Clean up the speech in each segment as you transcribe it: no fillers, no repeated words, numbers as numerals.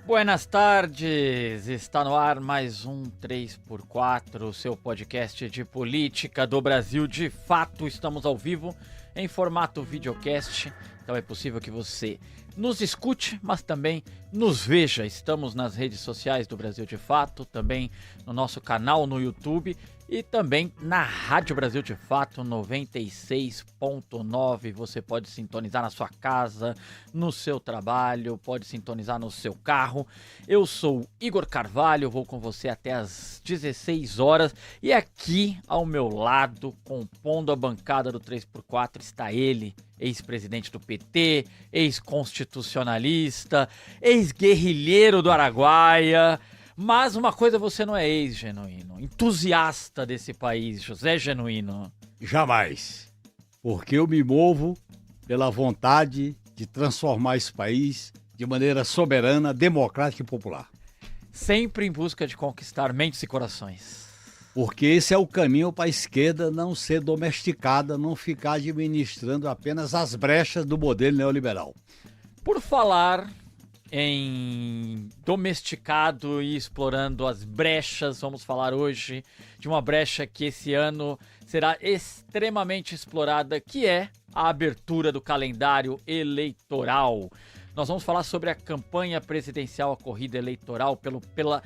Buenas tardes, está no ar mais um 3x4, seu podcast de política do Brasil. De fato, estamos ao vivo em formato videocast, então é possível que você nos escute, mas também nos veja. Estamos nas redes sociais do Brasil de Fato, também no nosso canal no YouTube e também na Rádio Brasil de Fato 96.9. Você pode sintonizar na sua casa, no seu trabalho, pode sintonizar no seu carro. Eu sou Igor Carvalho, vou com você até às 16 horas e aqui ao meu lado, compondo a bancada do 3x4, está ele, ex-presidente do PT, ex-constitucionalista, ex-guerrilheiro do Araguaia. Mas uma coisa você não é ex-genuíno, entusiasta desse país, José Genuíno. Jamais, porque eu me movo pela vontade de transformar esse país de maneira soberana, democrática e popular. Sempre em busca de conquistar mentes e corações. Porque esse é o caminho para a esquerda não ser domesticada, não ficar administrando apenas as brechas do modelo neoliberal. Por falar em domesticado e explorando as brechas, vamos falar hoje de uma brecha que esse ano será extremamente explorada, que é a abertura do calendário eleitoral. Nós vamos falar sobre a campanha presidencial, a corrida eleitoral pela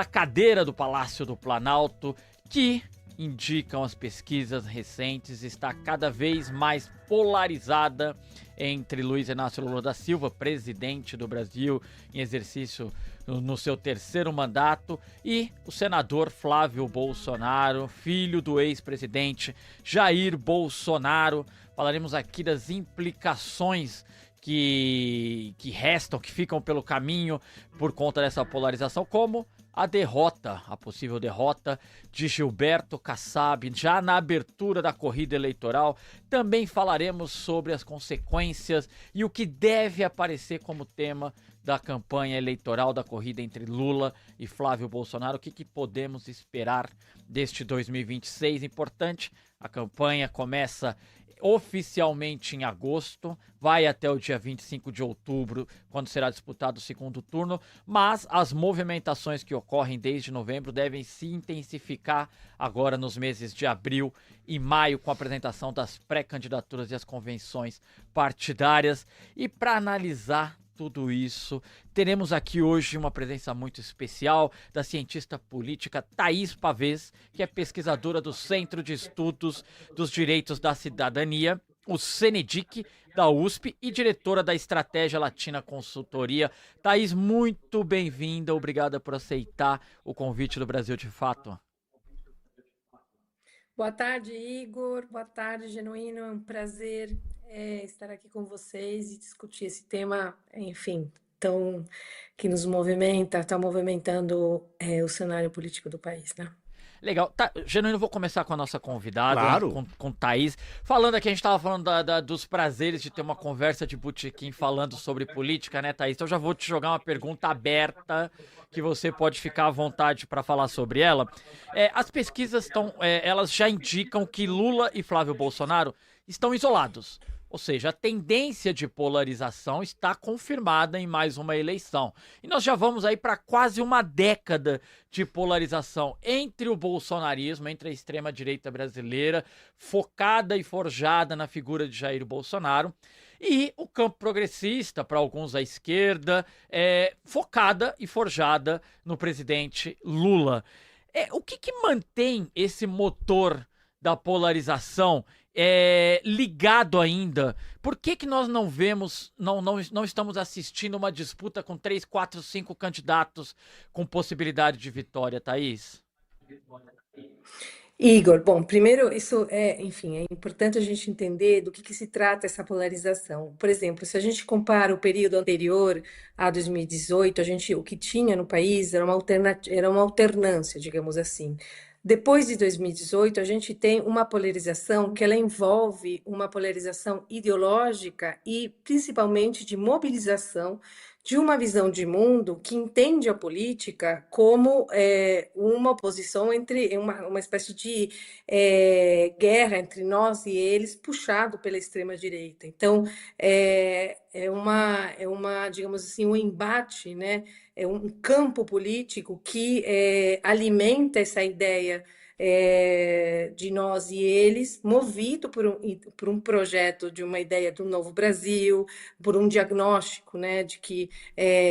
cadeira do Palácio do Planalto, que, indicam as pesquisas recentes, está cada vez mais polarizada entre Luiz Inácio Lula da Silva, presidente do Brasil em exercício no seu terceiro mandato, e o senador Flávio Bolsonaro, filho do ex-presidente Jair Bolsonaro. Falaremos aqui das implicações que restam, que ficam pelo caminho por conta dessa polarização, como a possível derrota de Gilberto Kassab, já na abertura da corrida eleitoral. Também falaremos sobre as consequências e o que deve aparecer como tema da campanha eleitoral da corrida entre Lula e Flávio Bolsonaro. O que podemos esperar deste 2026? Importante, a campanha começa oficialmente em agosto, vai até o dia 25 de outubro, quando será disputado o segundo turno, mas as movimentações que ocorrem desde novembro devem se intensificar agora nos meses de abril e maio, com a apresentação das pré-candidaturas e as convenções partidárias. E para analisar tudo isso, teremos aqui hoje uma presença muito especial da cientista política Thaís Pavês, que é pesquisadora do Centro de Estudos dos Direitos da Cidadania, o CENEDIC, da USP, e diretora da Estratégia Latina Consultoria. Thaís, muito bem-vinda, obrigada por aceitar o convite do Brasil de Fato. Boa tarde, Igor. Boa tarde, Genuíno. É um prazer estar aqui com vocês e discutir esse tema, enfim, que nos movimenta, está movimentando o cenário político do país, né? Legal. Tá, Genuíno, vou começar com a nossa convidada, Claro. com Thaís. Falando aqui, a gente estava falando dos prazeres de ter uma conversa de botequim falando sobre política, né, Thaís? Então já vou te jogar uma pergunta aberta, que você pode ficar à vontade para falar sobre ela. As pesquisas elas já indicam que Lula e Flávio Bolsonaro estão isolados. Ou seja, a tendência de polarização está confirmada em mais uma eleição. E nós já vamos aí para quase uma década de polarização entre o bolsonarismo, entre a extrema-direita brasileira, focada e forjada na figura de Jair Bolsonaro, e o campo progressista, para alguns à esquerda, focada e forjada no presidente Lula. O que mantém esse motor da polarização ligado ainda? Por que nós não vemos, não estamos assistindo uma disputa com 3, 4, 5 candidatos com possibilidade de vitória, Thaís? Igor, bom, primeiro isso enfim, é importante a gente entender do que se trata essa polarização. Por exemplo, se a gente compara o período anterior a 2018, o que tinha no país era uma alternância, digamos assim. Depois de 2018, a gente tem uma polarização que ela envolve uma polarização ideológica e principalmente de mobilização de uma visão de mundo que entende a política como uma oposição entre uma espécie de guerra entre nós e eles, puxado pela extrema-direita. Então, digamos assim, um embate, né? É um campo político que alimenta essa ideia de nós e eles, movido por um projeto de uma ideia do novo Brasil, por um diagnóstico, né, de que,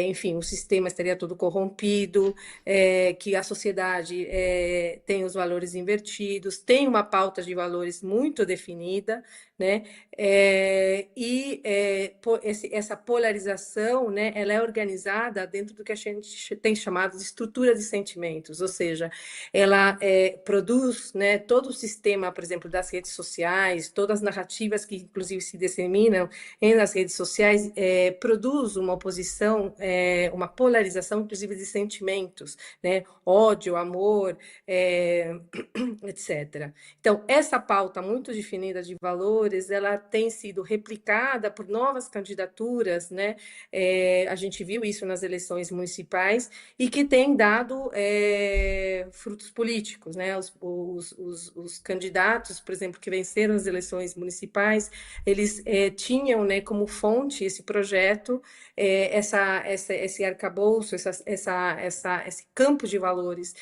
enfim, o sistema estaria todo corrompido, que a sociedade tem os valores invertidos, tem uma pauta de valores muito definida, né, essa polarização, né, ela é organizada dentro do que a gente tem chamado de estrutura de sentimentos, ou seja, ela produz, né, todo o sistema, por exemplo, das redes sociais, todas as narrativas que, inclusive, se disseminam nas redes sociais, produz uma oposição, uma polarização, inclusive, de sentimentos, né, ódio, amor, etc. Então, essa pauta muito definida de valores, ela tem sido replicada por novas candidaturas, né? A gente viu isso nas eleições municipais e que tem dado frutos políticos, né? Os candidatos, por exemplo, que venceram as eleições municipais, eles tinham, né, como fonte esse projeto, esse arcabouço, esse campo de valores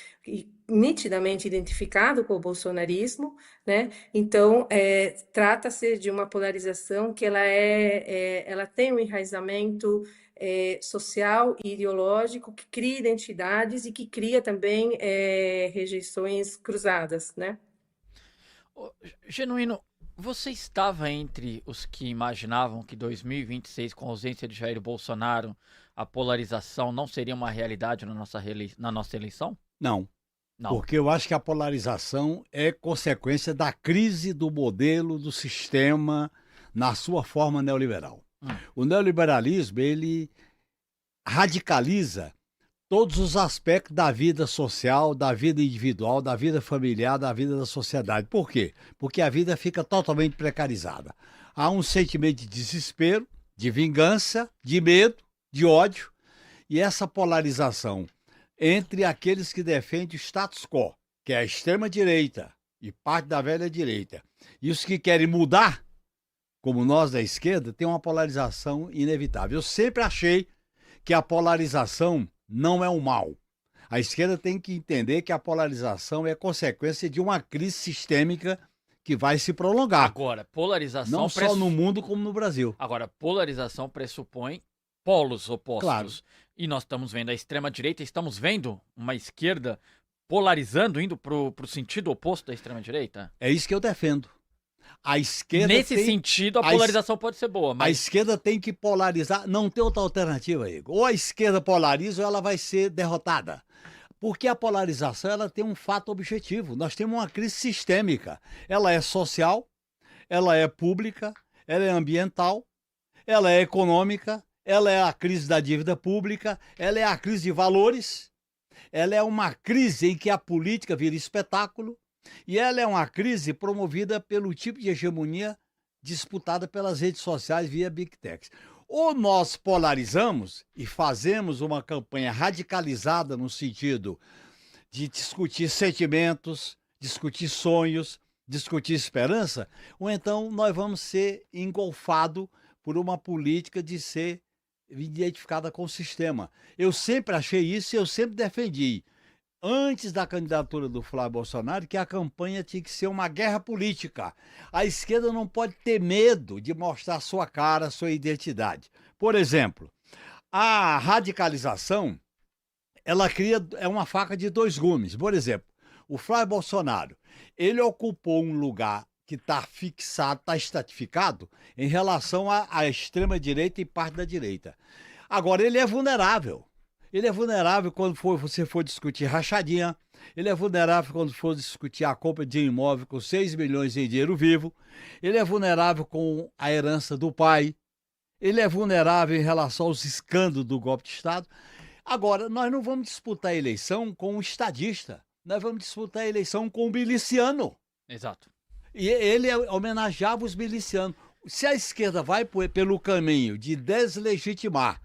nitidamente identificado com o bolsonarismo, né? Então, trata-se de uma polarização que ela tem um enraizamento social e ideológico que cria identidades e que cria também rejeições cruzadas, né? Genuíno, você estava entre os que imaginavam que 2026, com a ausência de Jair Bolsonaro, a polarização não seria uma realidade na nossa eleição? Não. Não. Porque eu acho que a polarização é consequência da crise do modelo, do sistema, na sua forma neoliberal. O neoliberalismo, ele radicaliza todos os aspectos da vida social, da vida individual, da vida familiar, da vida da sociedade. Por quê? Porque a vida fica totalmente precarizada. Há um sentimento de desespero, de vingança, de medo, de ódio, e essa polarização entre aqueles que defendem o status quo, que é a extrema-direita e parte da velha direita, e os que querem mudar, como nós da esquerda, tem uma polarização inevitável. Eu sempre achei que a polarização não é um mal. A esquerda tem que entender que a polarização é consequência de uma crise sistêmica que vai se prolongar. Agora, polarização... Não só no mundo, como no Brasil. Agora, polarização pressupõe polos opostos. Claro. E nós estamos vendo a extrema-direita, estamos vendo uma esquerda polarizando, indo para o sentido oposto da extrema-direita? É isso que eu defendo. A esquerda Nesse sentido, a polarização pode ser boa, mas... A esquerda tem que polarizar, não tem outra alternativa, Igor. Ou a esquerda polariza ou ela vai ser derrotada. Porque a polarização ela tem um fato objetivo. Nós temos uma crise sistêmica. Ela é social, ela é pública, ela é ambiental, ela é econômica, ela é a crise da dívida pública, ela é a crise de valores, ela é uma crise em que a política vira espetáculo, e ela é uma crise promovida pelo tipo de hegemonia disputada pelas redes sociais via Big Techs. Ou nós polarizamos e fazemos uma campanha radicalizada no sentido de discutir sentimentos, discutir sonhos, discutir esperança, ou então nós vamos ser engolfados por uma política de ser identificada com o sistema. Eu sempre achei isso e eu sempre defendi, antes da candidatura do Flávio Bolsonaro, que a campanha tinha que ser uma guerra política. A esquerda não pode ter medo de mostrar sua cara, sua identidade. Por exemplo, a radicalização, ela é uma faca de dois gumes. Por exemplo, o Flávio Bolsonaro, ele ocupou um lugar que está fixado, está estratificado em relação à extrema-direita e parte da direita. Agora, ele é vulnerável. Ele é vulnerável quando você for discutir rachadinha, ele é vulnerável quando for discutir a compra de imóvel com 6 milhões em dinheiro vivo, ele é vulnerável com a herança do pai, ele é vulnerável em relação aos escândalos do golpe de Estado. Agora, nós não vamos disputar a eleição com um estadista, nós vamos disputar a eleição com um miliciano. Exato. E ele homenageava os milicianos. Se a esquerda vai pelo caminho de deslegitimar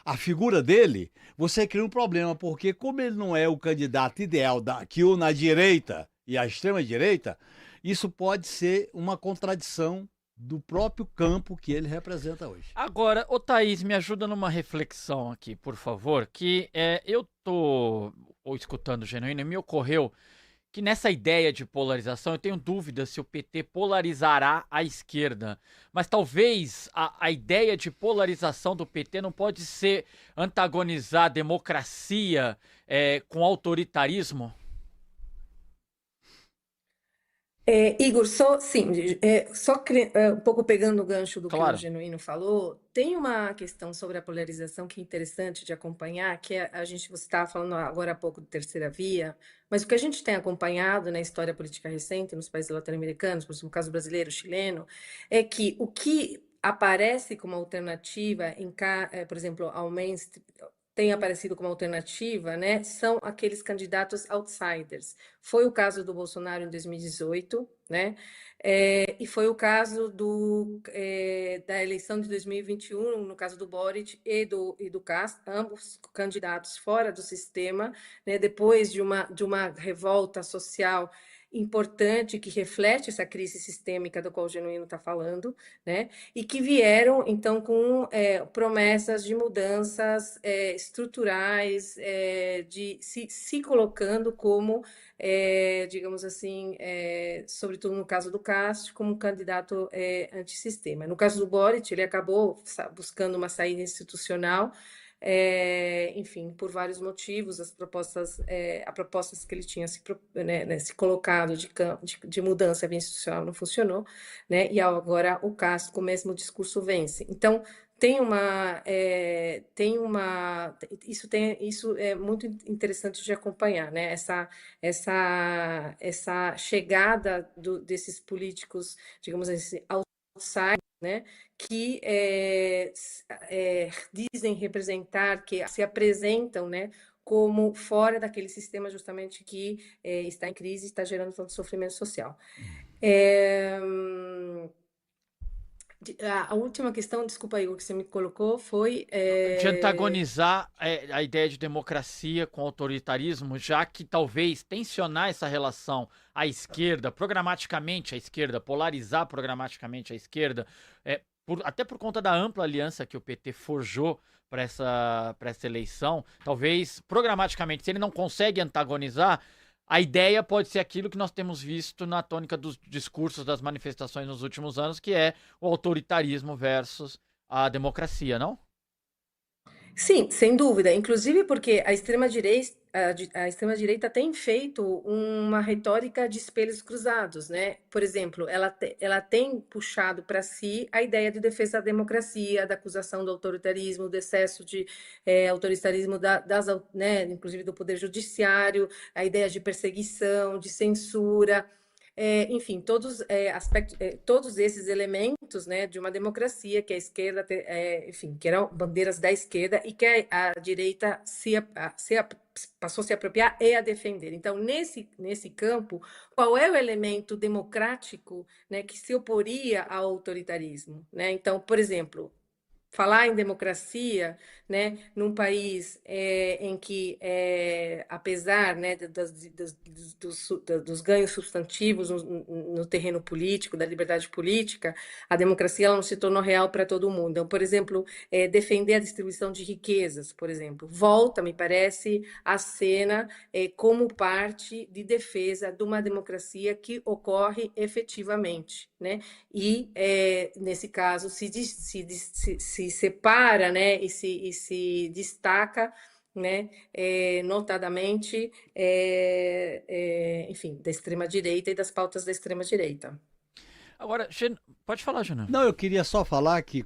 a figura dele, você cria um problema, porque como ele não é o candidato ideal que une a direita e a extrema-direita, isso pode ser uma contradição do próprio campo que ele representa hoje. Agora, ô Thaís, me ajuda numa reflexão aqui, por favor, que eu tô escutando o Genuíno e me ocorreu que nessa ideia de polarização, eu tenho dúvida se o PT polarizará a esquerda. Mas talvez a ideia de polarização do PT não pode ser antagonizar a democracia com autoritarismo? Igor, um pouco pegando o gancho do que o Claro. Genuíno falou, tem uma questão sobre a polarização que é interessante de acompanhar, que você estava falando agora há pouco de terceira via, mas o que a gente tem acompanhado na história política recente nos países latino-americanos, por exemplo, no caso brasileiro, chileno, é que o que aparece como alternativa, por exemplo, ao mainstream, tem aparecido como alternativa, né, são aqueles candidatos outsiders. Foi o caso do Bolsonaro em 2018, né, e foi o caso da eleição de 2021, no caso do Boric e do Castro, ambos candidatos fora do sistema, né, depois de uma revolta social importante que reflete essa crise sistêmica da qual o Genuíno está falando, né? E que vieram, então, com promessas de mudanças estruturais, de se colocando como, digamos assim, sobretudo no caso do Castro, como um candidato antissistema. No caso do Boric, ele acabou buscando uma saída institucional, enfim, por vários motivos, as propostas que ele tinha se colocado de mudança institucional não funcionou, né? E agora o Castro com o mesmo discurso vence. Então isso é muito interessante de acompanhar, né? Essa chegada desses políticos, digamos assim, outside, né, que dizem representar, que se apresentam, né, como fora daquele sistema justamente que está em crise e está gerando tanto sofrimento social. A última questão, desculpa aí, o que você me colocou foi... De antagonizar a ideia de democracia com autoritarismo, já que talvez tensionar essa relação à esquerda, programaticamente à esquerda, polarizar programaticamente à esquerda, até por conta da ampla aliança que o PT forjou para essa eleição, talvez programaticamente, se ele não consegue antagonizar, a ideia pode ser aquilo que nós temos visto na tônica dos discursos das manifestações nos últimos anos, que é o autoritarismo versus a democracia, não? Sim, sem dúvida. Inclusive porque a extrema-direita tem feito uma retórica de espelhos cruzados, né? Por exemplo, ela tem puxado para si a ideia de defesa da democracia, da acusação do autoritarismo, do excesso de autoritarismo, né, inclusive do poder judiciário, a ideia de perseguição, de censura. Enfim, todos esses elementos, né, de uma democracia que a esquerda, enfim, que eram bandeiras da esquerda e que a direita passou a se apropriar e a defender. Então, nesse campo, qual é o elemento democrático, né, que se oporia ao autoritarismo, né? Então, por exemplo, falar em democracia, né, num país em que, apesar, né, dos ganhos substantivos no terreno político, da liberdade política, a democracia ela não se tornou real para todo mundo. Então, por exemplo, defender a distribuição de riquezas, por exemplo, volta, me parece, à cena como parte de defesa de uma democracia que ocorre efetivamente, né? E, nesse caso, se separa, né, e se destaca, né, notadamente, enfim, da extrema-direita e das pautas da extrema-direita. Agora, pode falar, Jana. Não, eu queria só falar que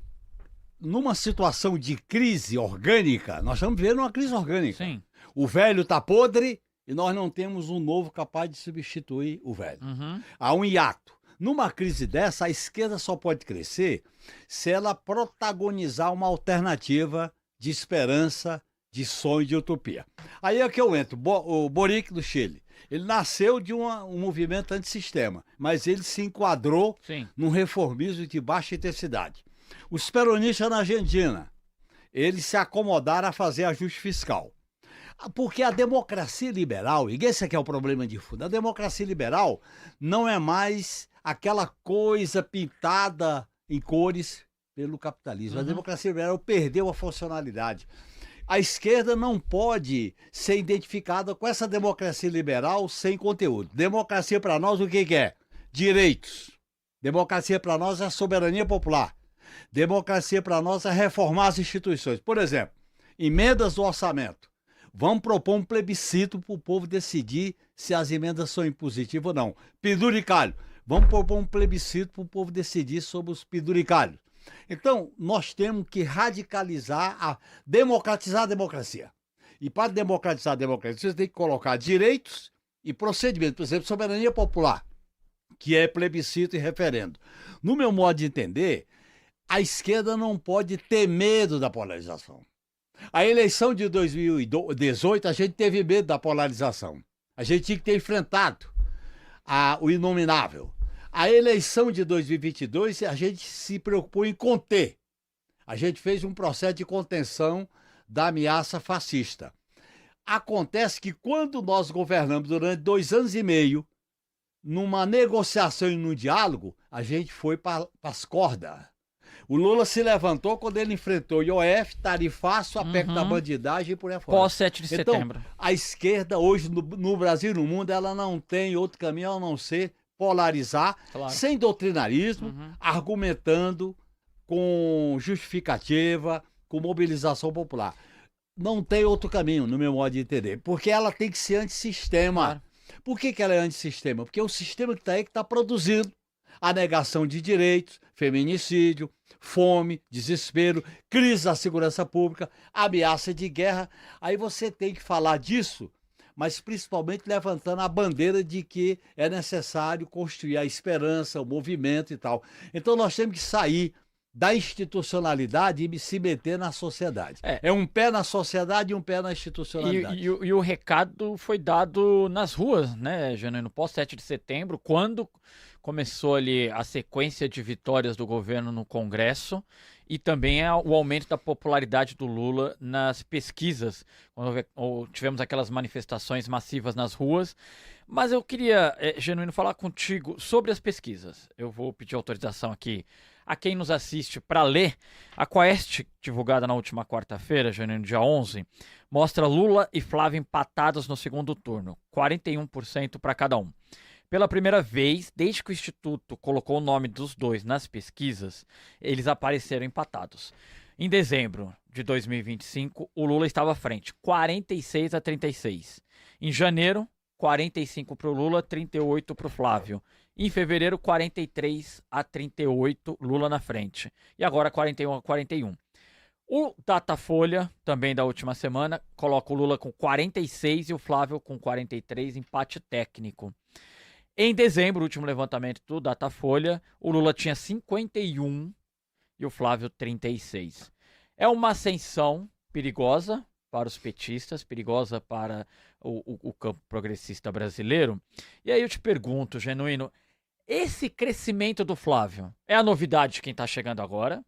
numa situação de crise orgânica, nós estamos vivendo uma crise orgânica. Sim. O velho está podre e nós não temos um novo capaz de substituir o velho. Uhum. Há um hiato. Numa crise dessa, a esquerda só pode crescer se ela protagonizar uma alternativa de esperança, de sonho, de utopia. Aí é que eu entro. O Boric do Chile. Ele nasceu de um movimento antissistema, mas ele se enquadrou num reformismo de baixa intensidade. Os peronistas na Argentina. eles se acomodaram a fazer ajuste fiscal. Porque a democracia liberal, e esse aqui é o problema de fundo, a democracia liberal não é mais aquela coisa pintada em cores pelo capitalismo. A democracia liberal perdeu a funcionalidade. A esquerda não pode ser identificada com essa democracia liberal sem conteúdo. Democracia para nós o que é? Direitos. Democracia para nós é a soberania popular. Democracia para nós é reformar as instituições. Por exemplo, emendas do orçamento. Vamos propor um plebiscito para o povo decidir se as emendas são impositivas ou não. Penduricalho. Vamos propor um plebiscito para o povo decidir sobre os penduricalhos. Então, nós temos que democratizar a democracia. E para democratizar a democracia, você tem que colocar direitos e procedimentos. Por exemplo, soberania popular, que é plebiscito e referendo. No meu modo de entender, a esquerda não pode ter medo da polarização. A eleição de 2018, a gente teve medo da polarização. A gente tinha que ter enfrentado o inominável. A eleição de 2022, a gente se preocupou em conter. A gente fez um processo de contenção da ameaça fascista. Acontece que quando nós governamos durante 2 anos e meio, numa negociação e num diálogo, a gente foi para as cordas. O Lula se levantou quando ele enfrentou IOF, tarifaço, a PEC da bandidagem e por aí fora. Pós 7 de setembro. A esquerda hoje no Brasil e no mundo, ela não tem outro caminho a não ser polarizar, sem doutrinarismo, argumentando com justificativa, com mobilização popular. Não tem outro caminho, no meu modo de entender, porque ela tem que ser antissistema. Claro. Por que ela é antissistema? Porque o sistema que está aí que está produzindo a negação de direitos, feminicídio, fome, desespero, crise da segurança pública, ameaça de guerra. Aí você tem que falar disso, mas principalmente levantando a bandeira de que é necessário construir a esperança, o movimento e tal. Então nós temos que sair da institucionalidade e se meter na sociedade. É um pé na sociedade e um pé na institucionalidade. E o recado foi dado nas ruas, né, Jânio? No pós 7 de setembro, quando começou ali a sequência de vitórias do governo no Congresso e também o aumento da popularidade do Lula nas pesquisas, quando tivemos aquelas manifestações massivas nas ruas. Mas eu queria, Genuíno, falar contigo sobre as pesquisas. Eu vou pedir autorização aqui a quem nos assiste para ler. A Quaest, divulgada na última quarta-feira, Genuíno, dia 11, mostra Lula e Flávio empatados no segundo turno, 41% para cada um. Pela primeira vez, desde que o Instituto colocou o nome dos dois nas pesquisas, eles apareceram empatados. Em dezembro de 2025, o Lula estava à frente, 46-36. Em janeiro, 45 para o Lula, 38 para o Flávio. Em fevereiro, 43-38, Lula na frente. E agora 41-41. O Datafolha, também da última semana, coloca o Lula com 46 e o Flávio com 43, empate técnico. Em dezembro, o último levantamento do Datafolha, o Lula tinha 51 e o Flávio 36. É uma ascensão perigosa para os petistas, perigosa para o campo progressista brasileiro. E aí eu te pergunto, Genuíno, esse crescimento do Flávio é a novidade de quem está chegando agora?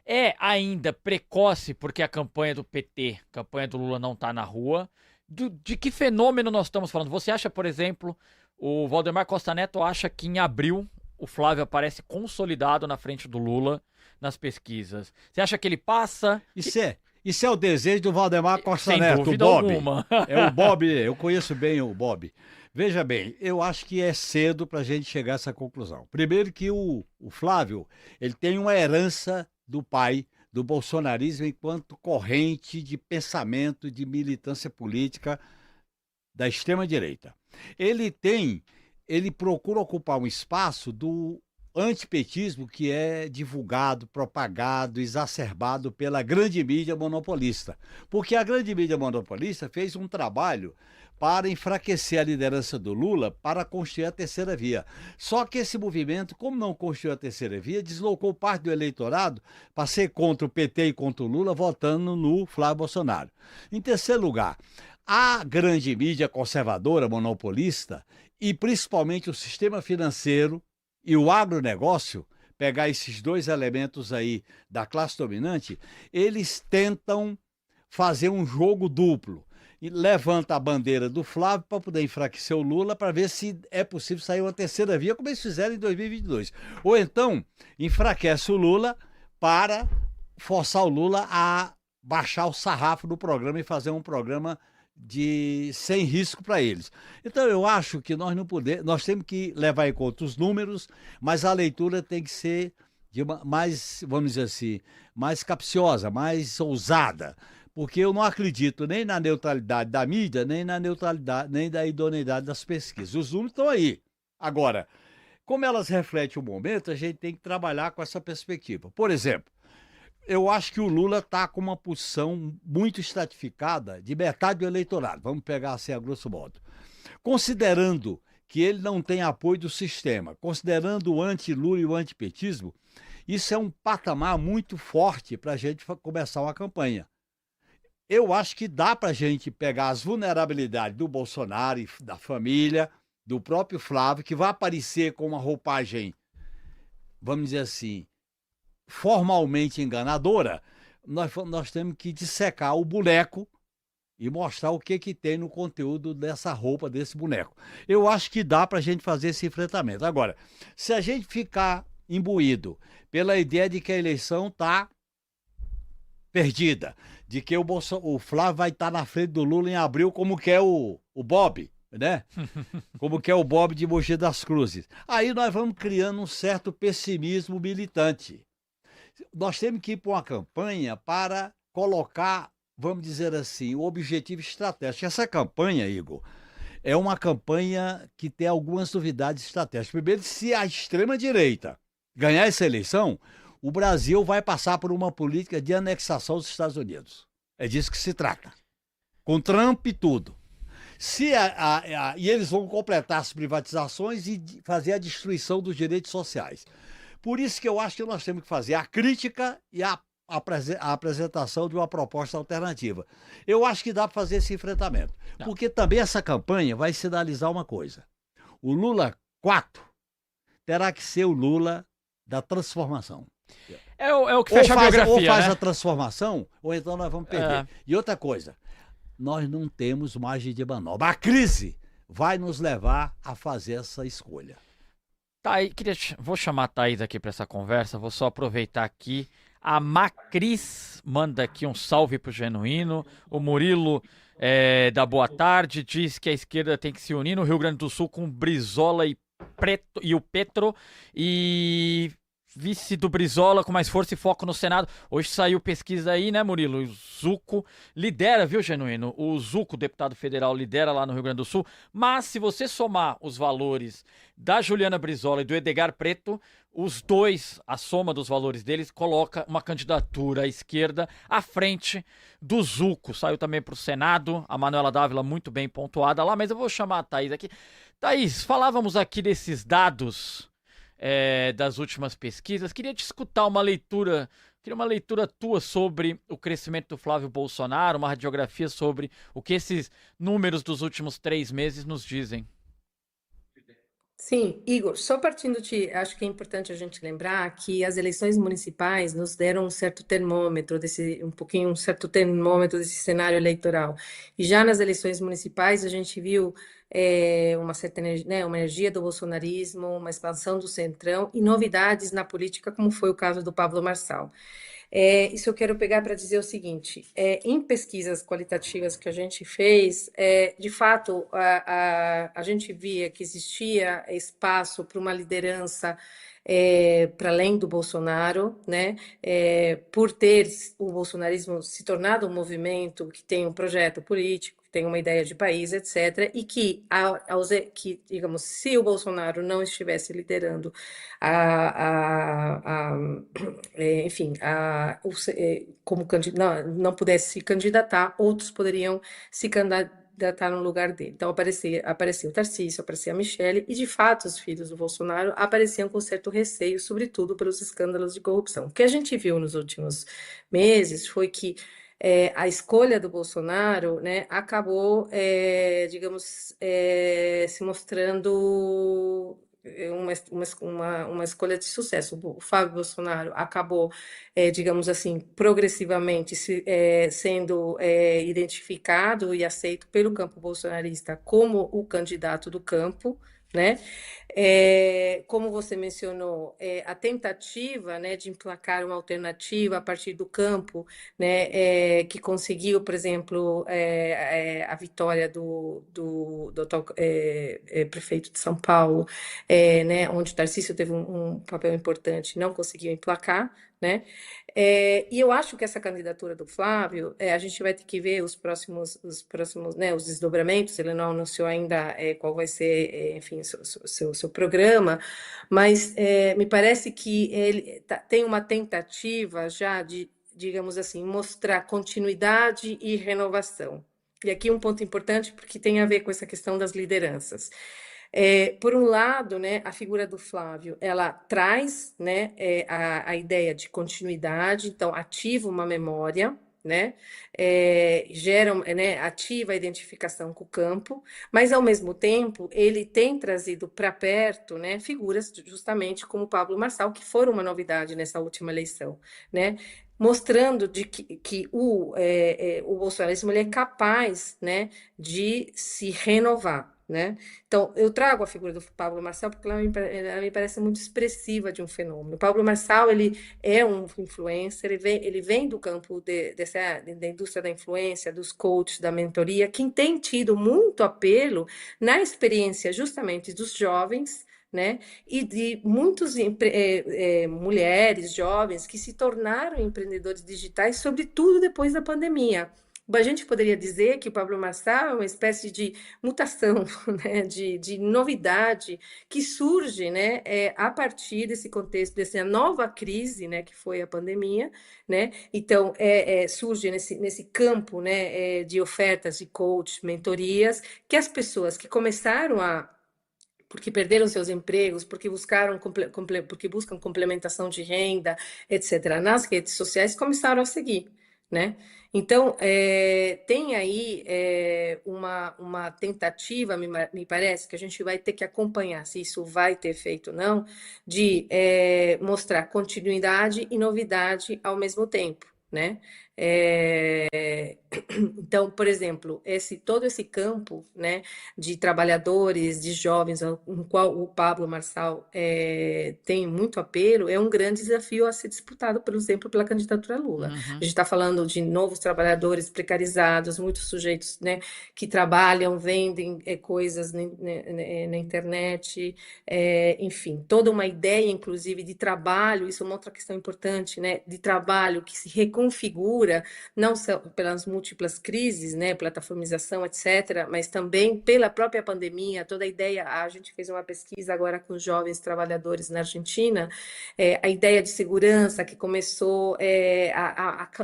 É ainda precoce porque a campanha do PT, a campanha do Lula não está na rua? De que fenômeno nós estamos falando? Você acha, por exemplo, o Valdemar Costa Neto acha que em abril o Flávio aparece consolidado na frente do Lula nas pesquisas? Você acha que ele passa? Isso é o desejo do Valdemar Costa Sem Neto, dúvida o Bob. Alguma. É o Bob, eu conheço bem o Bob. Veja bem, eu acho que é cedo para a gente chegar a essa conclusão. Primeiro que o Flávio, ele tem uma herança do pai, do bolsonarismo, enquanto corrente de pensamento, de militância política da extrema-direita. Ele procura ocupar um espaço do antipetismo que é divulgado, propagado, exacerbado pela grande mídia monopolista. Porque a grande mídia monopolista fez um trabalho para enfraquecer a liderança do Lula para construir a terceira via. Só que esse movimento, como não construiu a terceira via, deslocou parte do eleitorado para ser contra o PT e contra o Lula, votando no Flávio Bolsonaro. Em terceiro lugar, a grande mídia conservadora, monopolista, e principalmente o sistema financeiro e o agronegócio, pegar esses dois elementos aí da classe dominante, eles tentam fazer um jogo duplo. E levanta a bandeira do Flávio para poder enfraquecer o Lula, para ver se é possível sair uma terceira via, como eles fizeram em 2022. Ou então, enfraquece o Lula para forçar o Lula a baixar o sarrafo do programa e fazer um programa sem risco para eles. Então eu acho que nós não podemos, nós temos que levar em conta os números, mas a leitura tem que ser mais, vamos dizer assim, mais capciosa, mais ousada, porque eu não acredito nem na neutralidade da mídia, nem na neutralidade, nem da idoneidade das pesquisas. Os números estão aí. Agora, como elas refletem o momento, a gente tem que trabalhar com essa perspectiva. Por exemplo, eu acho que o Lula está com uma posição muito estratificada de metade do eleitorado. Vamos pegar assim a grosso modo. Considerando que ele não tem apoio do sistema, considerando o anti-Lula e o antipetismo, isso é um patamar muito forte para a gente começar uma campanha. Eu acho que dá para a gente pegar as vulnerabilidades do Bolsonaro e da família, do próprio Flávio, que vai aparecer com uma roupagem, vamos dizer assim, formalmente enganadora. Nós temos que dissecar o boneco e mostrar o que tem no conteúdo dessa roupa, desse boneco. Eu acho que dá para a gente fazer esse enfrentamento. Agora, se a gente ficar imbuído pela ideia de que a eleição está perdida, de que o Flávio vai estar na frente do Lula em abril, como que é o Bob, né? Como que é o Bob de Mogi das Cruzes. Aí nós vamos criando um certo pessimismo militante. Nós temos que ir para uma campanha para colocar, vamos dizer assim, o objetivo estratégico. Essa campanha, Igor, é uma campanha que tem algumas novidades estratégicas. Primeiro, se a extrema-direita ganhar essa eleição, o Brasil vai passar por uma política de anexação dos Estados Unidos. É disso que se trata. Com Trump e tudo. E eles vão completar as privatizações e fazer a destruição dos direitos sociais. Por isso que eu acho que nós temos que fazer a crítica e a apresentação de uma proposta alternativa. Eu acho que dá para fazer esse enfrentamento. Não. Porque também essa campanha vai sinalizar uma coisa. O Lula 4 terá que ser o Lula da transformação. É o que fecha a biografia, ou faz né? a transformação, ou então nós vamos perder. E outra coisa, nós não temos margem de manobra. A crise vai nos levar a fazer essa escolha. Vou chamar a Thaís aqui para essa conversa, vou só aproveitar aqui. A Macris manda aqui um salve pro Genuíno. O Murilo da Boa Tarde diz que a esquerda tem que se unir no Rio Grande do Sul com Brizola e o Petro. E vice do Brizola com mais força e foco no Senado. Hoje saiu pesquisa aí, né, Murilo? O Zucco lidera, viu, Genuíno? O Zucco, deputado federal, lidera lá no Rio Grande do Sul. Mas se você somar os valores da Juliana Brizola e do Edgar Preto, os dois, a soma dos valores deles, coloca uma candidatura à esquerda à frente do Zucco. Saiu também para o Senado, a Manuela Dávila muito bem pontuada lá, mas eu vou chamar a Thaís aqui. Thaís, falávamos aqui desses dados das últimas pesquisas. Queria te escutar uma leitura tua sobre o crescimento do Flávio Bolsonaro, uma radiografia sobre o que esses números dos últimos 3 meses nos dizem. Sim, Igor, só partindo acho que é importante a gente lembrar que as eleições municipais nos deram um certo termômetro um certo termômetro desse cenário eleitoral. E já nas eleições municipais a gente viu uma certa energia, né, uma energia do bolsonarismo, uma expansão do centrão e novidades na política, como foi o caso do Pablo Marçal. Isso eu quero pegar para dizer o seguinte: em pesquisas qualitativas que a gente fez, de fato, a gente via que existia espaço para uma liderança para além do Bolsonaro, né? Por ter o bolsonarismo se tornado um movimento que tem um projeto político, que tem uma ideia de país, etc., e que, digamos, se o Bolsonaro não estivesse liderando enfim, como não pudesse se candidatar, outros poderiam se candidatar no lugar dele. Então aparecia o Tarcísio, aparecia a Michelle, e de fato os filhos do Bolsonaro apareciam com certo receio, sobretudo pelos escândalos de corrupção. O que a gente viu nos últimos meses foi que a escolha do Bolsonaro, né, acabou, digamos, se mostrando uma escolha de sucesso. O Flávio Bolsonaro acabou, digamos assim, progressivamente sendo identificado e aceito pelo campo bolsonarista como o candidato do campo, né? Como você mencionou, a tentativa, né, de emplacar uma alternativa a partir do campo, né, que conseguiu, por exemplo, a vitória do atual prefeito de São Paulo, né, onde o Tarcísio teve um papel importante, não conseguiu emplacar, né? E eu acho que essa candidatura do Flávio, a gente vai ter que ver os próximos, né, os desdobramentos. Ele não anunciou ainda qual vai ser, enfim, seu programa, mas me parece que ele tem uma tentativa já de, digamos assim, mostrar continuidade e renovação. E aqui um ponto importante, porque tem a ver com essa questão das lideranças. Por um lado, né, a figura do Flávio, ela traz, né, a ideia de continuidade, então ativa uma memória, né, gera, né, ativa a identificação com o campo, mas ao mesmo tempo ele tem trazido para perto, né, figuras justamente como Pablo Marçal, que foram uma novidade nessa última eleição, né, mostrando que o bolsonarismo ele é capaz, né, de se renovar. Né? Então, eu trago a figura do Pablo Marçal porque ela me parece muito expressiva de um fenômeno. O Pablo Marçal, ele é um influencer, ele vem do campo da indústria da influência, dos coaches, da mentoria, que tem tido muito apelo na experiência justamente dos jovens, né? E de muitas mulheres jovens que se tornaram empreendedores digitais, sobretudo depois da pandemia. A gente poderia dizer que o Pablo Marçal é uma espécie de mutação, né, de novidade que surge, né, a partir desse contexto, dessa nova crise, né, que foi a pandemia, né? Então, surge nesse campo, né, de ofertas de coach, mentorias, que as pessoas que começaram porque perderam seus empregos, porque buscam complementação de renda, etc., nas redes sociais, começaram a seguir, né? Então, tem aí uma tentativa, me parece, que a gente vai ter que acompanhar se isso vai ter feito ou não, de mostrar continuidade e novidade ao mesmo tempo, né? Então, por exemplo, todo esse campo, né, de trabalhadores, de jovens, no qual o Pablo Marçal tem muito apelo, é um grande desafio a ser disputado, por exemplo, pela candidatura Lula. A gente está falando de novos trabalhadores precarizados, muitos sujeitos, né, que trabalham, vendem coisas na internet, enfim, toda uma ideia, inclusive, de trabalho, isso é uma outra questão importante, né, de trabalho que se reconfigura, não só pelas múltiplas crises, né, plataformização, etc., mas também pela própria pandemia, toda a ideia, a gente fez uma pesquisa agora com jovens trabalhadores na Argentina, a ideia de segurança que começou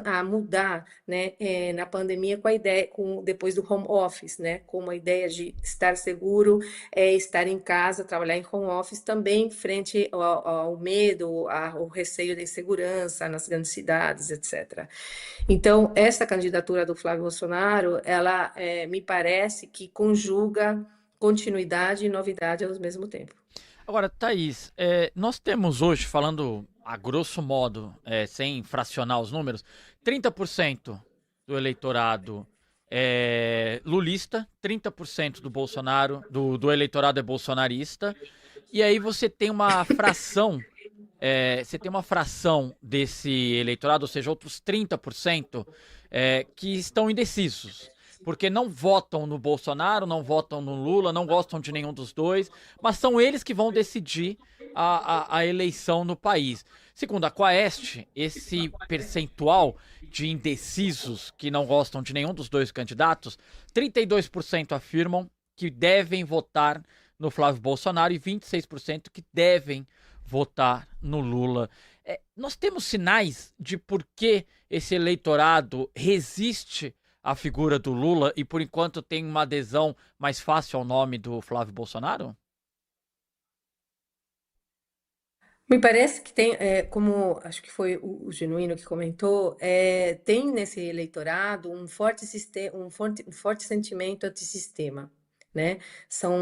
a mudar, né, na pandemia com a ideia, depois do home office, né, com uma ideia de estar seguro, estar em casa, trabalhar em home office também frente ao medo, ao receio da insegurança nas grandes cidades, etc. Então, essa candidatura do Flávio Bolsonaro, ela me parece que conjuga continuidade e novidade ao mesmo tempo. Agora, Thaís, nós temos hoje, falando a grosso modo, sem fracionar os números, 30% do eleitorado é lulista, 30% do Bolsonaro, do eleitorado é bolsonarista, e aí você tem uma fração desse eleitorado, ou seja, outros 30%, que estão indecisos. Porque não votam no Bolsonaro, não votam no Lula, não gostam de nenhum dos dois, mas são eles que vão decidir a eleição no país. Segundo a Quaest, esse percentual de indecisos que não gostam de nenhum dos dois candidatos, 32% afirmam que devem votar no Flávio Bolsonaro e 26% que devem votar no Lula. Nós temos sinais de por que esse eleitorado resiste à figura do Lula e por enquanto tem uma adesão mais fácil ao nome do Flávio Bolsonaro? Me parece que tem, como acho que foi o Genuíno que comentou, tem nesse eleitorado um forte sentimento antissistema. né? São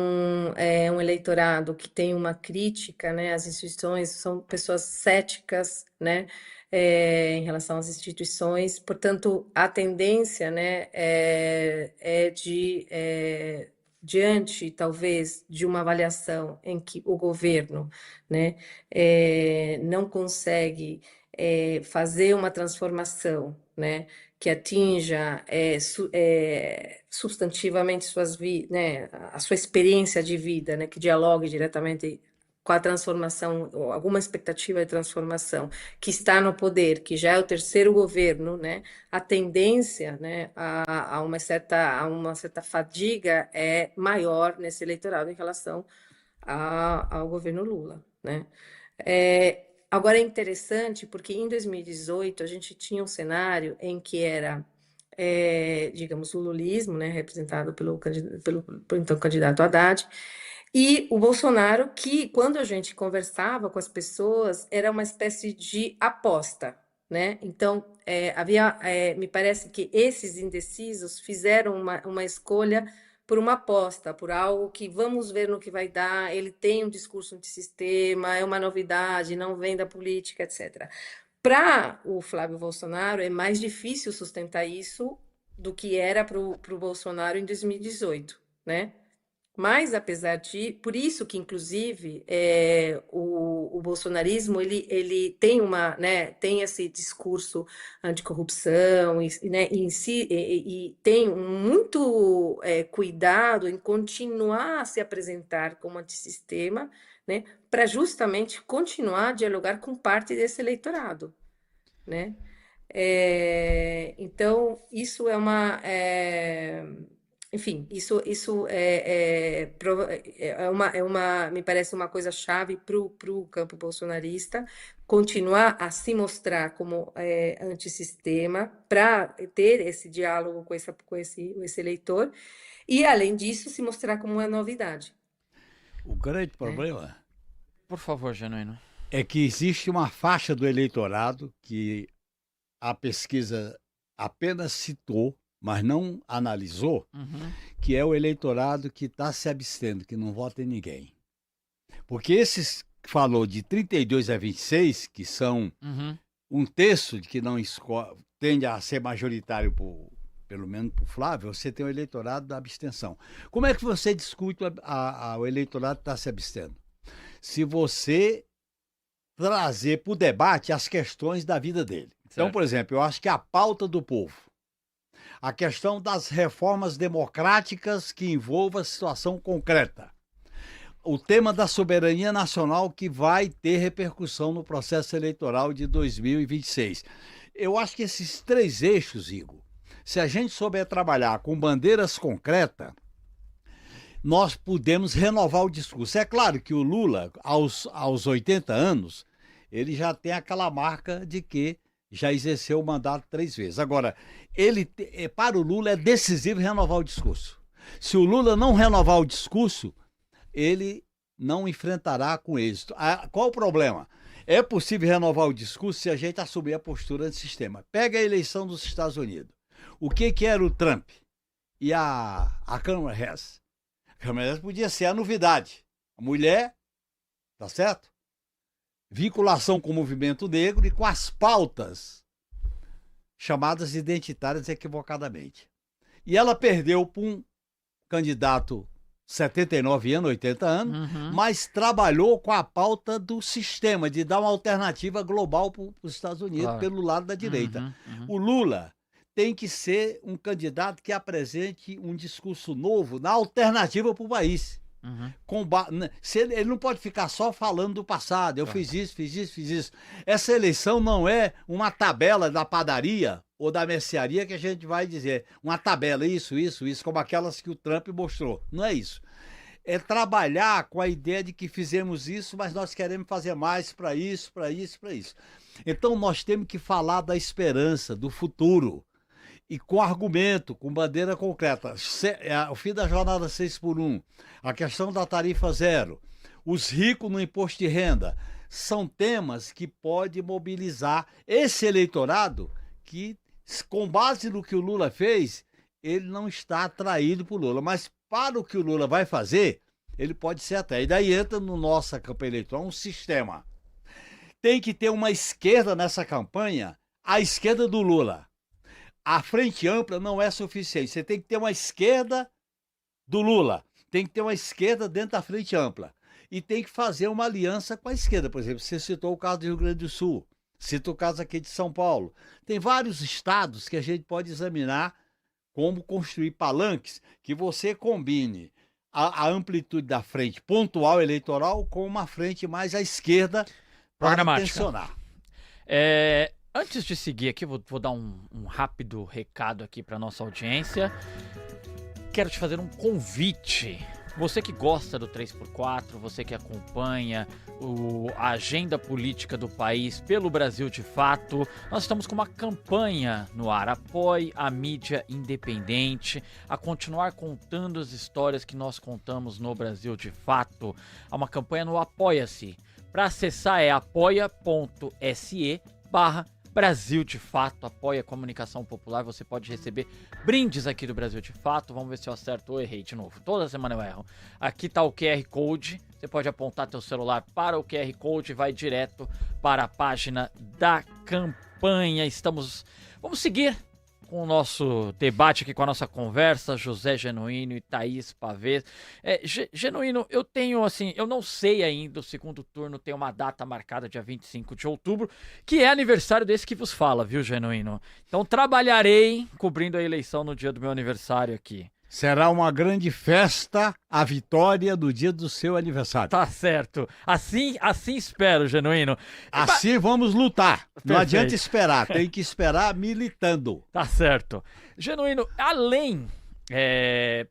um eleitorado que tem uma crítica, né, às instituições, são pessoas céticas, né, em relação às instituições. Portanto, a tendência, né, diante, talvez, de uma avaliação em que o governo, né, não consegue fazer uma transformação, né, que atinja substantivamente né, a sua experiência de vida, né, que dialogue diretamente com a transformação, ou alguma expectativa de transformação, que está no poder, que já é o terceiro governo, né, a tendência, né, a uma certa fadiga é maior nesse eleitorado em relação ao governo Lula, né? Agora é interessante porque em 2018 a gente tinha um cenário em que era, digamos, o lulismo, né, representado pelo então candidato Haddad, e o Bolsonaro, que quando a gente conversava com as pessoas era uma espécie de aposta, né? Então me parece que esses indecisos fizeram uma escolha por uma aposta, por algo que vamos ver no que vai dar. Ele tem um discurso antissistema, é uma novidade, não vem da política, etc. Para o Flávio Bolsonaro, é mais difícil sustentar isso do que era para o Bolsonaro em 2018, né? Mas, apesar de... Por isso que, inclusive, o bolsonarismo ele tem tem esse discurso anticorrupção né, e tem muito cuidado em continuar a se apresentar como antissistema, né, para justamente continuar a dialogar com parte desse eleitorado, né? Então, isso enfim, isso me parece uma coisa chave para o campo bolsonarista, continuar a se mostrar como antissistema, para ter esse diálogo com esse eleitor, e, além disso, se mostrar como uma novidade. O grande problema Por favor, Genuíno. é que existe uma faixa do eleitorado que a pesquisa apenas citou, mas não analisou, que é o eleitorado que está se abstendo, que não vota em ninguém. Porque esses que falou de 32 a 26, que são um terço de que não tende a ser majoritário, pelo menos para o Flávio, você tem o eleitorado da abstenção. Como é que você discute o eleitorado que está se abstendo? Se você trazer para o debate as questões da vida dele. Então, por exemplo, eu acho que a pauta do povo, a questão das reformas democráticas que envolvam a situação concreta, o tema da soberania nacional que vai ter repercussão no processo eleitoral de 2026. Eu acho que esses três eixos, Igor, se a gente souber trabalhar com bandeiras concretas, nós podemos renovar o discurso. É claro que o Lula, aos 80 anos, ele já tem aquela marca de que já exerceu o mandato 3 vezes. Agora, para o Lula é decisivo renovar o discurso. Se o Lula não renovar o discurso, ele não enfrentará com êxito. Qual o problema? É possível renovar o discurso se a gente assumir a postura antissistema. Pega a eleição dos Estados Unidos. O que era o Trump e a Kamala Harris? A Kamala Harris podia ser a novidade. A mulher, tá certo? Vinculação com o movimento negro e com as pautas chamadas identitárias equivocadamente. E ela perdeu para um candidato 79 anos, 80 anos, mas trabalhou com a pauta do sistema, de dar uma alternativa global para os Estados Unidos, pelo lado da direita. O Lula tem que ser um candidato que apresente um discurso novo na alternativa para o país. Ele não pode ficar só falando do passado. Eu fiz isso, fiz isso, fiz isso. Essa eleição não é uma tabela da padaria ou da mercearia que a gente vai dizer uma tabela, isso, como aquelas que o Trump mostrou. Não é isso. É trabalhar com a ideia de que fizemos isso, mas nós queremos fazer mais para isso, para isso, para isso. Então nós temos que falar da esperança, do futuro. E com argumento, com bandeira concreta. O fim da jornada 6x1, a questão da tarifa zero, os ricos no imposto de renda, são temas que podem mobilizar esse eleitorado que, com base no que o Lula fez, ele não está atraído por Lula. Mas para o que o Lula vai fazer, ele pode ser até. E daí entra no nossa campanha eleitoral um sistema. Tem que ter uma esquerda nessa campanha, a esquerda do Lula. A frente ampla não é suficiente. Você tem que ter uma esquerda do Lula. Tem que ter uma esquerda dentro da frente ampla. E tem que fazer uma aliança com a esquerda. Por exemplo, você citou o caso do Rio Grande do Sul. Cita o caso aqui de São Paulo. Tem vários estados que a gente pode examinar como construir palanques que você combine a amplitude da frente pontual eleitoral com uma frente mais à esquerda para tensionar. Antes de seguir aqui, vou dar um rápido recado aqui para nossa audiência. Quero te fazer um convite. Você que gosta do 3x4, você que acompanha a agenda política do país pelo Brasil de Fato, nós estamos com uma campanha no ar. Apoie a mídia independente a continuar contando as histórias que nós contamos no Brasil de Fato. Há uma campanha no Apoia-se. Para acessar é apoia.se/Brasil de Fato, apoia a comunicação popular, você pode receber brindes aqui do Brasil de Fato. Vamos ver se eu acerto ou errei de novo. Toda semana eu erro. Aqui tá o QR Code, você pode apontar teu celular para o QR Code e vai direto para a página da campanha. Vamos seguir com o nosso debate aqui, com a nossa conversa, José Genuíno e Thaís Pavês. Genuíno, eu não sei ainda, o segundo turno tem uma data marcada, dia 25 de outubro, que é aniversário desse que vos fala, viu, Genuíno? Então trabalharei cobrindo a eleição no dia do meu aniversário aqui. Será uma grande festa a vitória do dia do seu aniversário. Tá certo. Assim espero, Genuíno. Assim vamos lutar. Perfeito. Não adianta esperar, tem que esperar militando. Tá certo. Genuíno, além,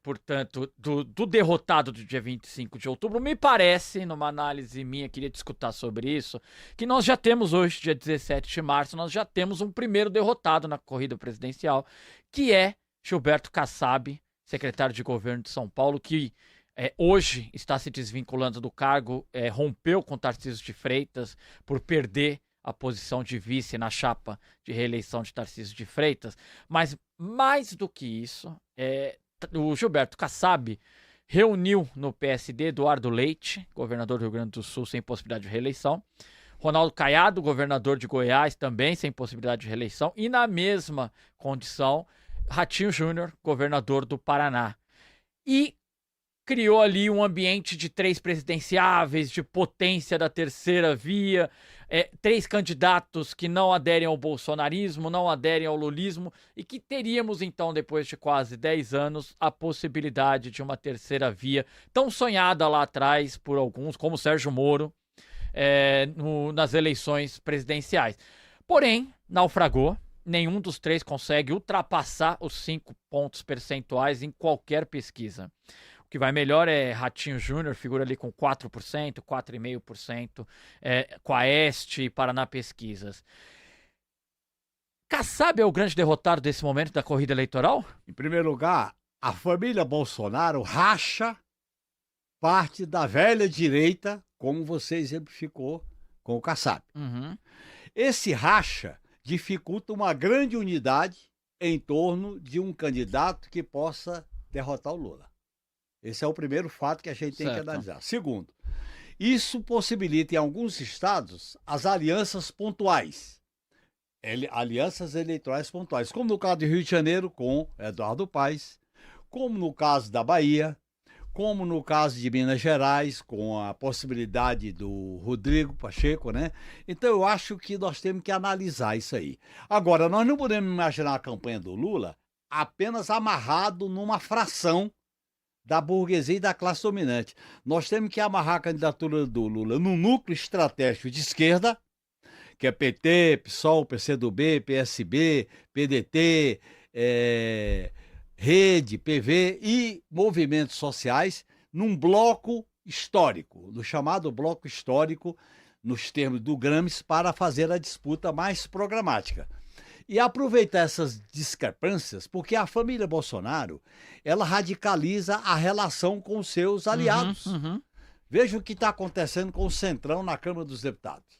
portanto, do derrotado do dia 25 de outubro, me parece, numa análise minha, queria discutir sobre isso, que nós já temos hoje, dia 17 de março, nós já temos um primeiro derrotado na corrida presidencial, que é Gilberto Kassab, secretário de governo de São Paulo, que hoje está se desvinculando do cargo, rompeu com Tarcísio de Freitas por perder a posição de vice na chapa de reeleição de Tarcísio de Freitas. Mas mais do que isso, o Gilberto Kassab reuniu no PSD Eduardo Leite, governador do Rio Grande do Sul, sem possibilidade de reeleição, Ronaldo Caiado, governador de Goiás, também sem possibilidade de reeleição, e na mesma condição, Ratinho Júnior, governador do Paraná. E criou ali um ambiente de 3 presidenciáveis, de potência da terceira via, 3 candidatos que não aderem ao bolsonarismo, não aderem ao lulismo, e que teríamos então, depois de quase 10 anos, a possibilidade de uma terceira via, tão sonhada lá atrás por alguns, como Sérgio Moro, nas eleições presidenciais. Porém, naufragou. Nenhum dos 3 consegue ultrapassar os 5 pontos percentuais em qualquer pesquisa. O que vai melhor é Ratinho Júnior, figura ali com 4%, 4,5%, com a Este e Paraná Pesquisas. Kassab é o grande derrotado desse momento da corrida eleitoral? Em primeiro lugar, a família Bolsonaro racha parte da velha direita, como você exemplificou com o Kassab. Uhum. Esse racha dificulta uma grande unidade em torno de um candidato que possa derrotar o Lula. Esse é o primeiro fato que a gente tem que analisar. Segundo, isso possibilita em alguns estados as alianças pontuais, alianças eleitorais pontuais, como no caso do Rio de Janeiro com Eduardo Paes, como no caso da Bahia, como no caso de Minas Gerais, com a possibilidade do Rodrigo Pacheco, né? Então eu acho que nós temos que analisar isso aí. Agora, nós não podemos imaginar a campanha do Lula apenas amarrado numa fração da burguesia e da classe dominante. Nós temos que amarrar a candidatura do Lula num núcleo estratégico de esquerda, que é PT, PSOL, PCdoB, PSB, PDT, Rede, PV e movimentos sociais num bloco histórico, no chamado bloco histórico, nos termos do Gramsci, para fazer a disputa mais programática. E aproveitar essas discrepâncias, porque a família Bolsonaro, ela radicaliza a relação com os seus aliados. Veja o que está acontecendo com o Centrão na Câmara dos Deputados.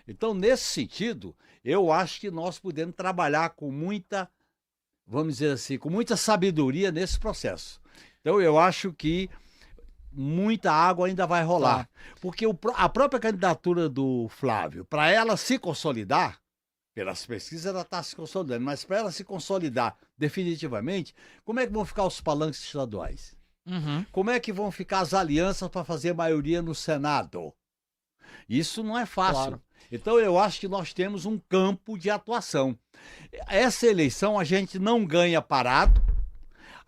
Então, nesse sentido, eu acho que nós podemos trabalhar com muita, vamos dizer assim, com muita sabedoria nesse processo. Então, eu acho que muita água ainda vai rolar. Tá. Porque a própria candidatura do Flávio, para ela se consolidar, pelas pesquisas ela está se consolidando, mas para ela se consolidar definitivamente, como é que vão ficar os palanques estaduais? Uhum. Como é que vão ficar as alianças para fazer maioria no Senado? Isso não é fácil. Claro. Então eu acho que nós temos um campo de atuação. Essa eleição a gente não ganha parado,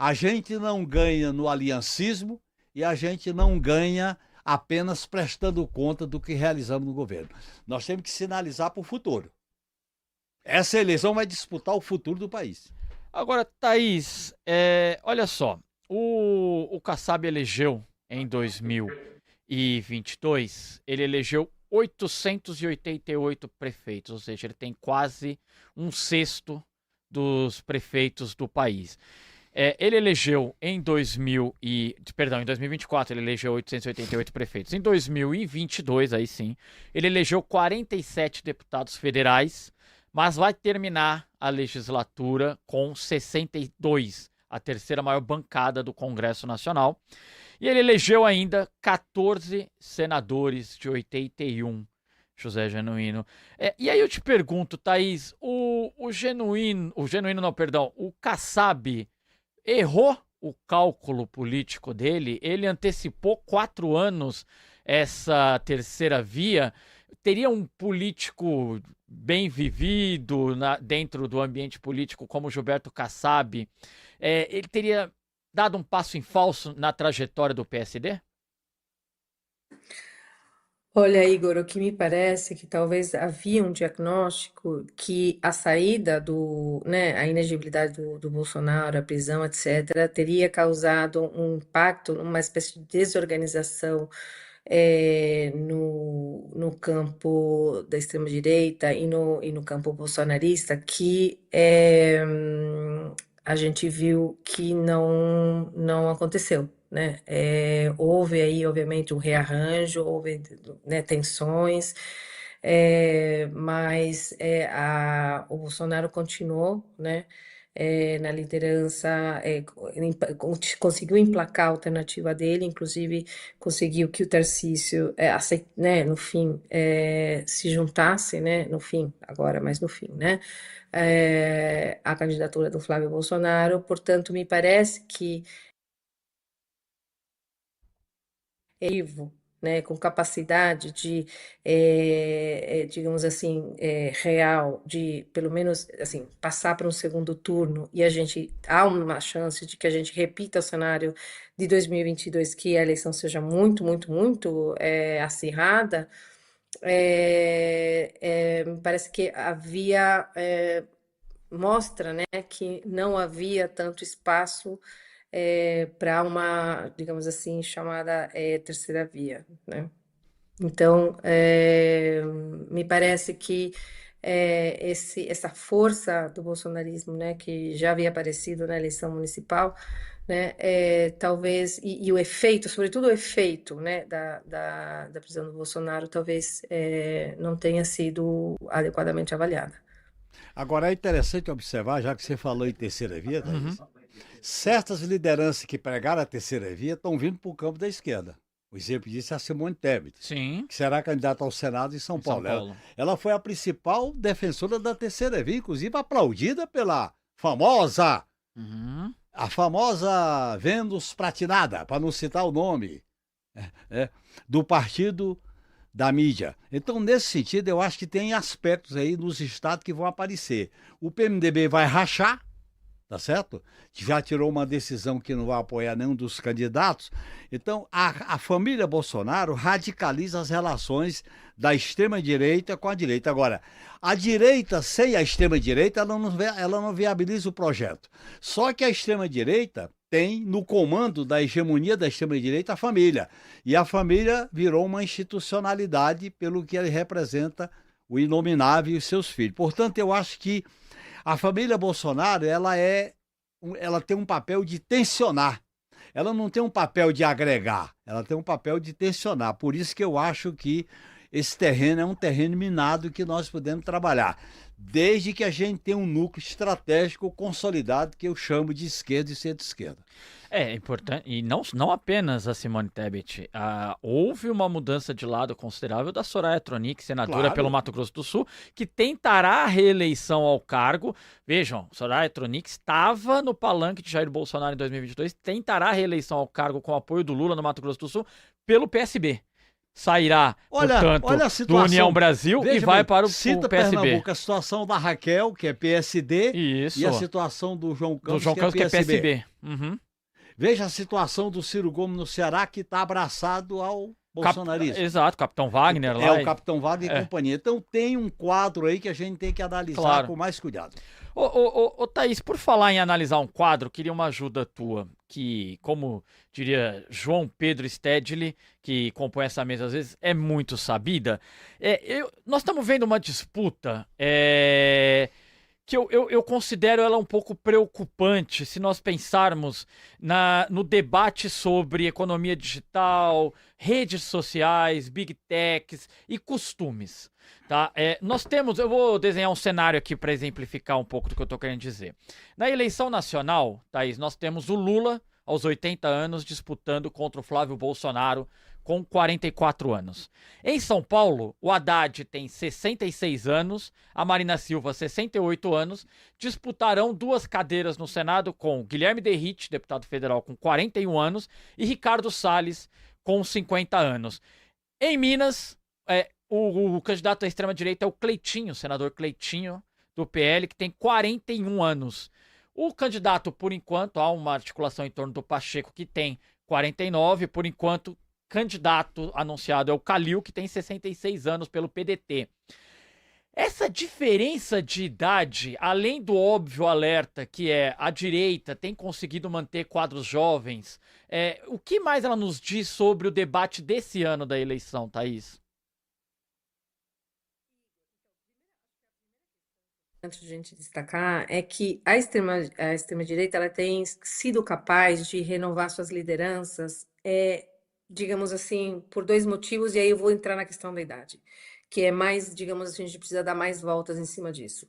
a gente não ganha no aliancismo e a gente não ganha apenas prestando conta do que realizamos no governo. Nós temos que sinalizar para o futuro. Essa eleição vai disputar o futuro do país. Agora, Thaís, olha só, o Kassab elegeu em 2022, ele elegeu 888 prefeitos, ou seja, ele tem quase um sexto dos prefeitos do país. Ele elegeu em 2024 ele elegeu 888 prefeitos. Em 2022, aí sim, ele elegeu 47 deputados federais, mas vai terminar a legislatura com 62, a terceira maior bancada do Congresso Nacional. E ele elegeu ainda 14 senadores de 81, José Genuíno. E aí eu te pergunto, Thaís, o Kassab errou o cálculo político dele? Ele antecipou 4 anos essa terceira via? Teria um político bem vivido dentro do ambiente político como Gilberto Kassab, ele teria dado um passo em falso na trajetória do PSD? Olha, Igor, o que me parece é que talvez havia um diagnóstico que a saída a inegibilidade do Bolsonaro, a prisão, etc., teria causado um impacto, uma espécie de desorganização no campo da extrema-direita e no campo bolsonarista, que a gente viu que não aconteceu. Né? Houve aí, obviamente, um rearranjo, houve, né, tensões, mas o Bolsonaro continuou, né, na liderança, conseguiu emplacar a alternativa dele, inclusive conseguiu que o Tarcísio, né, no fim, se juntasse, né, no fim, agora, mas no fim, né, a candidatura do Flávio Bolsonaro. Portanto, me parece que vivo, né, com capacidade de, digamos assim, real, de pelo menos assim, passar para um segundo turno, e há uma chance de que a gente repita o cenário de 2022, que a eleição seja muito, muito, muito acirrada. Me parece que mostra, né, que não havia tanto espaço para uma, digamos assim, chamada terceira via, né? Então, me parece que essa força do bolsonarismo, né, que já havia aparecido na eleição municipal, né, talvez, e o efeito, sobretudo o efeito, né, da prisão do Bolsonaro, talvez não tenha sido adequadamente avaliada. Agora é interessante observar, já que você falou em terceira via, Thaís, certas lideranças que pregaram a terceira via estão vindo para o campo da esquerda. O exemplo disso é a Simone Tebet, Sim. que será candidata ao Senado em São Paulo. Ela foi a principal defensora da terceira via, inclusive aplaudida pela famosa, a famosa Vênus Pratinada, para não citar o nome, do partido da mídia. Então, nesse sentido, eu acho que tem aspectos aí nos estados que vão aparecer. O PMDB vai rachar, tá certo? Já tirou uma decisão que não vai apoiar nenhum dos candidatos. Então, a família Bolsonaro radicaliza as relações da extrema-direita com a direita. Agora, a direita sem a extrema-direita, ela não viabiliza o projeto. Só que a extrema-direita tem no comando da hegemonia da extrema-direita a família. E a família virou uma institucionalidade pelo que ele representa, o inominável e os seus filhos. Portanto, eu acho que a família Bolsonaro, ela tem um papel de tensionar. Ela não tem um papel de agregar, ela tem um papel de tensionar. Por isso que eu acho que esse terreno é um terreno minado que nós podemos trabalhar, desde que a gente tenha um núcleo estratégico consolidado que eu chamo de esquerda e centro-esquerda. É importante, e não apenas a Simone Tebet. Houve uma mudança de lado considerável da Soraya Tronic, senadora pelo Claro. Mato Grosso do Sul, que tentará a reeleição ao cargo. Vejam, Soraya Tronic estava no palanque de Jair Bolsonaro em 2022, tentará a reeleição ao cargo com o apoio do Lula no Mato Grosso do Sul pelo PSB. Sairá, portanto, Olha a do União situação. Brasil e Veja vai bem, para o cita PSB. Pernambuco, a situação da Raquel, que é PSD, Isso, e a situação do João do Campos, João que é Campos, que é PSB. PSB. Uhum. Veja a situação do Ciro Gomes no Ceará, que está abraçado ao bolsonarismo. Exato, Capitão Wagner lá. É o Capitão Wagner e É. companhia. Então tem um quadro aí que a gente tem que analisar Claro. com mais cuidado. Ô, Thaís, por falar em analisar um quadro, queria uma ajuda tua, que, como diria João Pedro Stedley, que compõe essa mesa às vezes, é muito sabida. Nós estamos vendo uma disputa que eu considero ela um pouco preocupante se nós pensarmos no debate sobre economia digital, redes sociais, big techs e costumes. Tá? Eu vou desenhar um cenário aqui para exemplificar um pouco do que eu estou querendo dizer. Na eleição nacional, Thaís, nós temos o Lula, aos 80 anos, disputando contra o Flávio Bolsonaro, com 44 anos. Em São Paulo, o Haddad tem 66 anos, a Marina Silva 68 anos, disputarão 2 cadeiras no Senado com Guilherme Derrite, deputado federal com 41 anos, e Ricardo Salles com 50 anos. Em Minas, o candidato à extrema-direita é o Cleitinho, senador Cleitinho, do PL, que tem 41 anos. O candidato, por enquanto, há uma articulação em torno do Pacheco, que tem 49, por enquanto, candidato anunciado é o Calil, que tem 66 anos pelo PDT. Essa diferença de idade, além do óbvio alerta que é a direita tem conseguido manter quadros jovens, o que mais ela nos diz sobre o debate desse ano da eleição, Thaís? Antes de a gente destacar, é que a extrema-direita ela tem sido capaz de renovar suas lideranças, digamos assim, por 2 motivos, e aí eu vou entrar na questão da idade, que é mais, digamos assim, a gente precisa dar mais voltas em cima disso.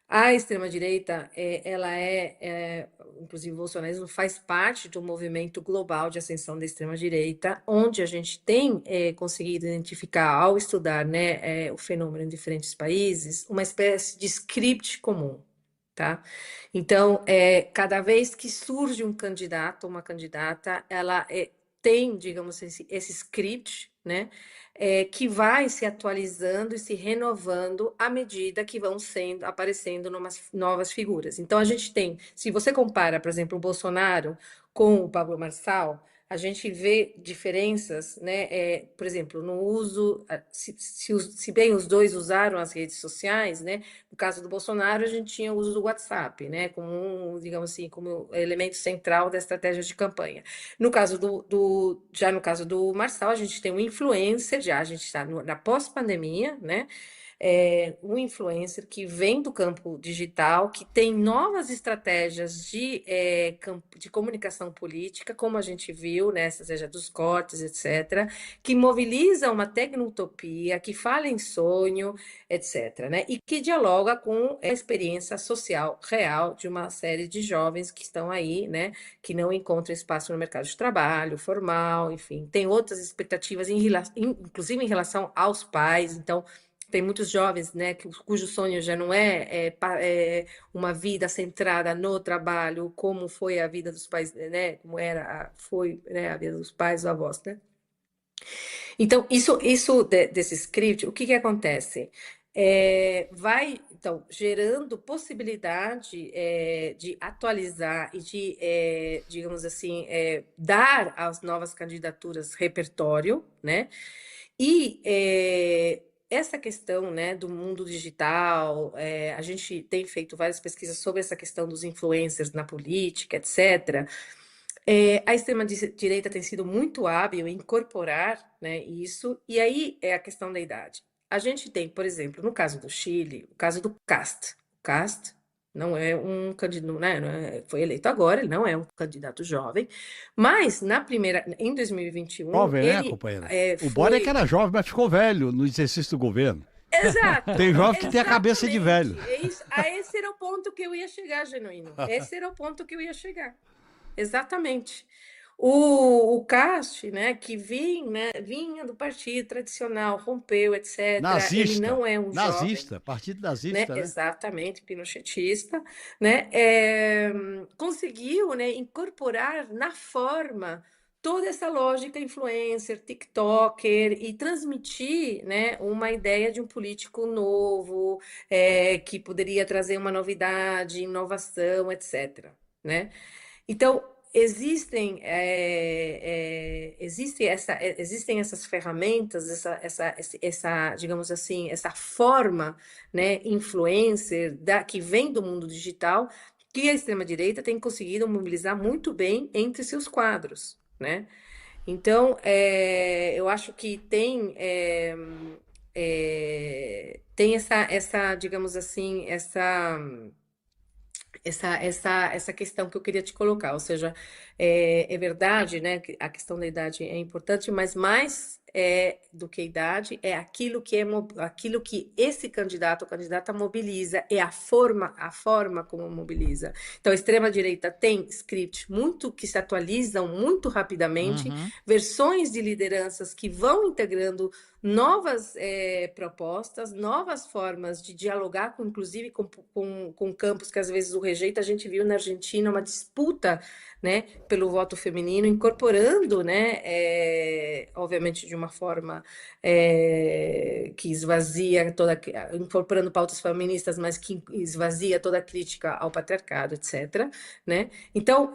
A extrema-direita, inclusive o bolsonarismo faz parte do movimento global de ascensão da extrema-direita, onde a gente tem conseguido identificar, ao estudar, né, o fenômeno em diferentes países, uma espécie de script comum, tá? Então, cada vez que surge um candidato ou uma candidata, ela tem, digamos, esse script, né? Que vai se atualizando e se renovando à medida que vão aparecendo novas figuras. Então, a gente tem, se você compara, por exemplo, o Bolsonaro com o Pablo Marçal, a gente vê diferenças, né? Por exemplo, no uso, se bem os dois usaram as redes sociais, né? No caso do Bolsonaro, a gente tinha o uso do WhatsApp, né? Como, digamos assim, como elemento central da estratégia de campanha. No caso já no caso do Marçal, a gente tem um influencer, já a gente está na pós-pandemia, né? Um influencer que vem do campo digital, que tem novas estratégias de comunicação política, como a gente viu, né? Seja dos cortes, etc., que mobiliza uma tecnotopia, que fala em sonho, etc., né? E que dialoga com a experiência social real de uma série de jovens que estão aí, né? Que não encontram espaço no mercado de trabalho, formal, enfim, tem outras expectativas, inclusive em relação aos pais. Então, tem muitos jovens, né, cujo sonho já não é uma vida centrada no trabalho, como foi a vida dos pais, né, como foi, né, a vida dos pais ou avós, né? Então, desse script, o que acontece? Vai, então, gerando possibilidade de atualizar e de, digamos assim, dar às novas candidaturas repertório, né? E essa questão, né, do mundo digital, a gente tem feito várias pesquisas sobre essa questão dos influencers na política, etc. A extrema-direita tem sido muito hábil em incorporar, né, isso, e aí é a questão da idade. A gente tem, por exemplo, no caso do Chile, o caso do CAST. O CAST Não é um candidato, né? Foi eleito agora, ele não é um candidato jovem, mas em 2021, Jovem, né, ele companheira? O Bora é que foi. era jovem, mas ficou velho no exercício do governo. Exato, Tem jovem que tem a cabeça de velho. exatamente. Esse era o ponto que eu ia chegar, Genuíno. Esse era o ponto que eu ia chegar. Exatamente. O Cast, né, que vinha do partido tradicional, rompeu, etc. Ele Nazista. não é um jovem, Nazista. Partido né? nazista, né? Exatamente, pinochetista, né? Conseguiu, né, incorporar na forma toda essa lógica influencer, TikToker e transmitir, né, uma ideia de um político novo, que poderia trazer uma novidade, inovação, etc., né? Então, existem essas ferramentas, digamos assim, essa forma, né, influencer que vem do mundo digital, que a extrema-direita tem conseguido mobilizar muito bem entre seus quadros, né? Então, eu acho que tem digamos assim, essa questão que eu queria te colocar, ou seja, é verdade, né, que a questão da idade é importante, mas mais do que a idade é aquilo que esse candidato ou candidata mobiliza, é a forma como mobiliza. Então, a extrema-direita tem scripts que se atualizam muito rapidamente, versões de lideranças que vão integrando novas propostas, novas formas de dialogar, inclusive com campos que às vezes o rejeita. A gente viu na Argentina uma disputa, né, pelo voto feminino, incorporando, né, obviamente de uma forma que esvazia incorporando pautas feministas, mas que esvazia toda a crítica ao patriarcado, etc., né? Então,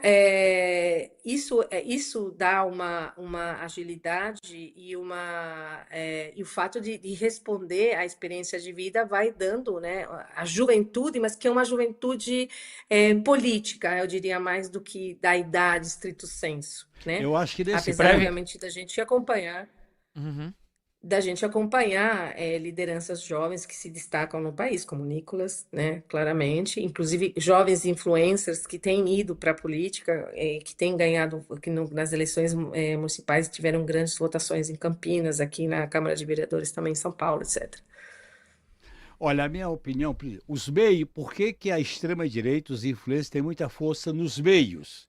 isso dá uma agilidade e o fato de responder à experiência de vida vai dando, né, a juventude, mas que é uma juventude política, eu diria, mais do que da idade, estrito sensu, né? Eu acho que nesse Apesar, obviamente, da gente acompanhar Uhum. lideranças jovens que se destacam no país, como Nicolas, né, claramente, inclusive jovens influencers que têm ido para a política, que têm ganhado, nas eleições municipais tiveram grandes votações em Campinas, aqui na Câmara de Vereadores também em São Paulo, etc. Olha, a minha opinião, os meios, por que a extrema-direita, os influencers, têm muita força nos meios?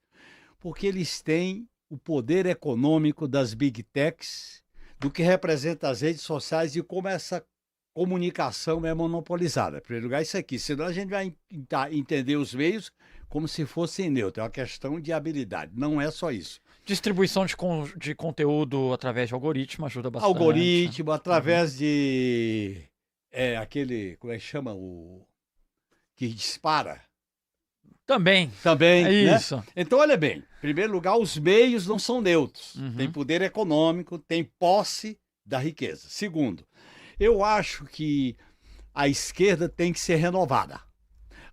Porque eles têm o poder econômico das big techs, do que representa as redes sociais e como essa comunicação é monopolizada. Em primeiro lugar, isso aqui. Senão a gente vai entender os meios como se fossem neutros. É uma questão de habilidade. Não é só isso. Distribuição de conteúdo através de algoritmo ajuda bastante. Algoritmo, através de... como é que chama? O que dispara. Também. É isso. Né? Então, olha bem, em primeiro lugar, os meios não são neutros. Tem poder econômico, tem posse da riqueza. Segundo, eu acho que a esquerda tem que ser renovada.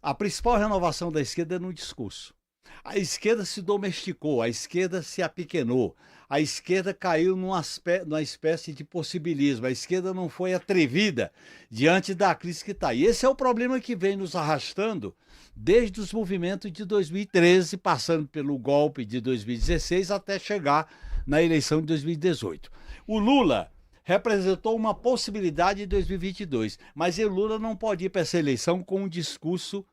A principal renovação da esquerda é no discurso. A esquerda se domesticou, a esquerda se apequenou, a esquerda caiu numa espécie de possibilismo, a esquerda não foi atrevida diante da crise que está. E esse é o problema que vem nos arrastando desde os movimentos de 2013, passando pelo golpe de 2016 até chegar na eleição de 2018. O Lula representou uma possibilidade em 2022, mas o Lula não pode ir para essa eleição com um discurso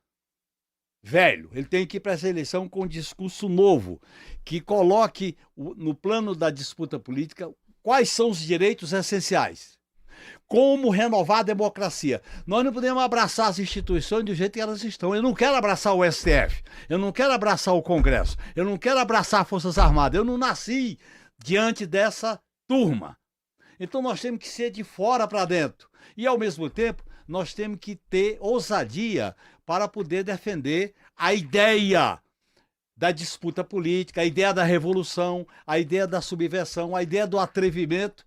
velho. Ele tem que ir para essa eleição com um discurso novo, que coloque no plano da disputa política quais são os direitos essenciais. Como renovar a democracia. Nós não podemos abraçar as instituições do jeito que elas estão. Eu não quero abraçar o STF, eu não quero abraçar o Congresso, eu não quero abraçar as Forças Armadas. Eu não nasci diante dessa turma. Então nós temos que ser de fora para dentro. E, ao mesmo tempo, nós temos que ter ousadia para poder defender a ideia da disputa política, a ideia da revolução, a ideia da subversão, a ideia do atrevimento,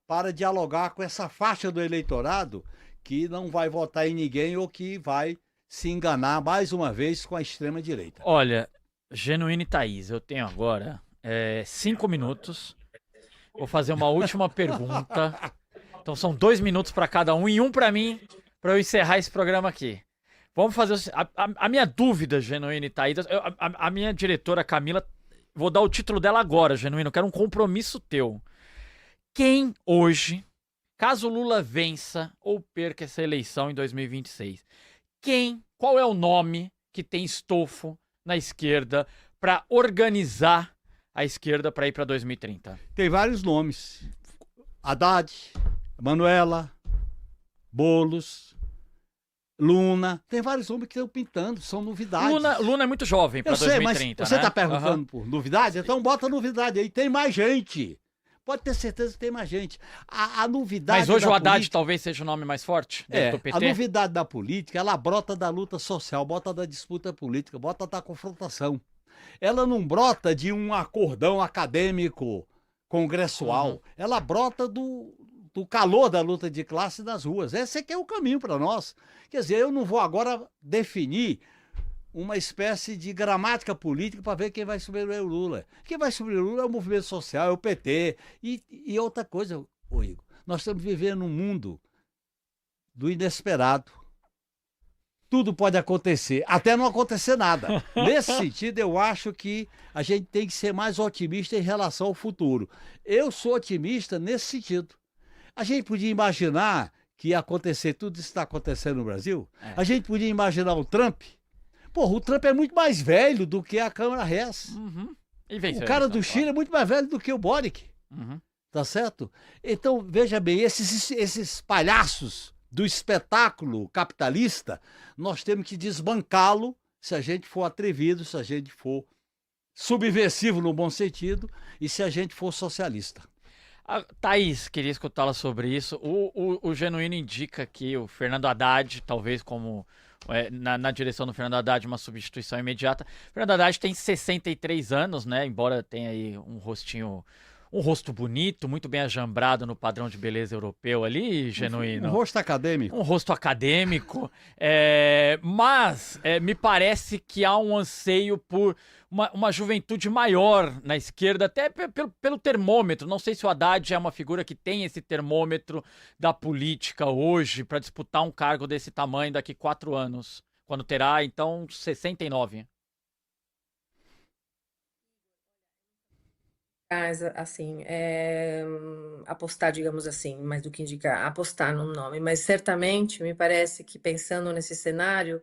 para dialogar com essa faixa do eleitorado que não vai votar em ninguém ou que vai se enganar mais uma vez com a extrema-direita. Olha, Genuíno e Thaís, eu tenho agora 5 minutos. Vou fazer uma última pergunta. Então são 2 minutos para cada um e um para mim, para eu encerrar esse programa aqui. Vamos fazer a minha dúvida, Genuíno e Thaís. A minha diretora Camila, vou dar o título dela agora, Genuíno. Eu quero um compromisso teu. Quem hoje, caso Lula vença ou perca essa eleição em 2026, qual é o nome que tem estofo na esquerda para organizar a esquerda para ir para 2030? Tem vários nomes. Haddad, Manuela, Boulos, Luna. Tem vários nomes que estão pintando, são novidades. Luna é muito jovem para 2030, mas você está né? perguntando por novidade? Então bota novidade aí. Tem mais gente. Pode ter certeza que tem mais gente. A novidade. Mas hoje da o Haddad política, talvez seja o nome mais forte dentro do PT? a novidade da política, ela brota da luta social, brota da disputa política, brota da confrontação. Ela não brota de um acordão acadêmico congressual. Ela brota do calor da luta de classe nas ruas. Esse é que é o caminho para nós. Quer dizer, eu não vou agora definir uma espécie de gramática política para ver quem vai subir o Lula. Quem vai subir o Lula é o movimento social, é o PT. E outra coisa, Igor, nós estamos vivendo num mundo do inesperado. Tudo pode acontecer, até não acontecer nada. Nesse sentido, eu acho que a gente tem que ser mais otimista em relação ao futuro. Eu sou otimista nesse sentido. A gente podia imaginar que ia acontecer tudo isso que está acontecendo no Brasil. A gente podia imaginar o Trump. Porra, o Trump é muito mais velho do que a Câmara Harris. O cara do Chile é muito mais velho do que o Boric. Tá certo? Então, veja bem, esses palhaços do espetáculo capitalista, nós temos que desbancá-lo se a gente for atrevido, se a gente for subversivo no bom sentido e se a gente for socialista. Thaís, queria escutá-la sobre isso. O Genuíno indica que o Fernando Haddad, talvez como na direção do Fernando Haddad, uma substituição imediata. O Fernando Haddad tem 63 anos, né? Embora tenha aí um rosto bonito, muito bem ajambrado no padrão de beleza europeu ali, Genuíno. Um rosto acadêmico. Um rosto acadêmico. Mas me parece que há um anseio por uma juventude maior na esquerda, até pelo termômetro. Não sei se o Haddad é uma figura que tem esse termômetro da política hoje para disputar um cargo desse tamanho daqui 4 anos, quando terá, então, 69. Assim, apostar, digamos assim, mais do que indicar, apostar no nome, mas certamente me parece que pensando nesse cenário,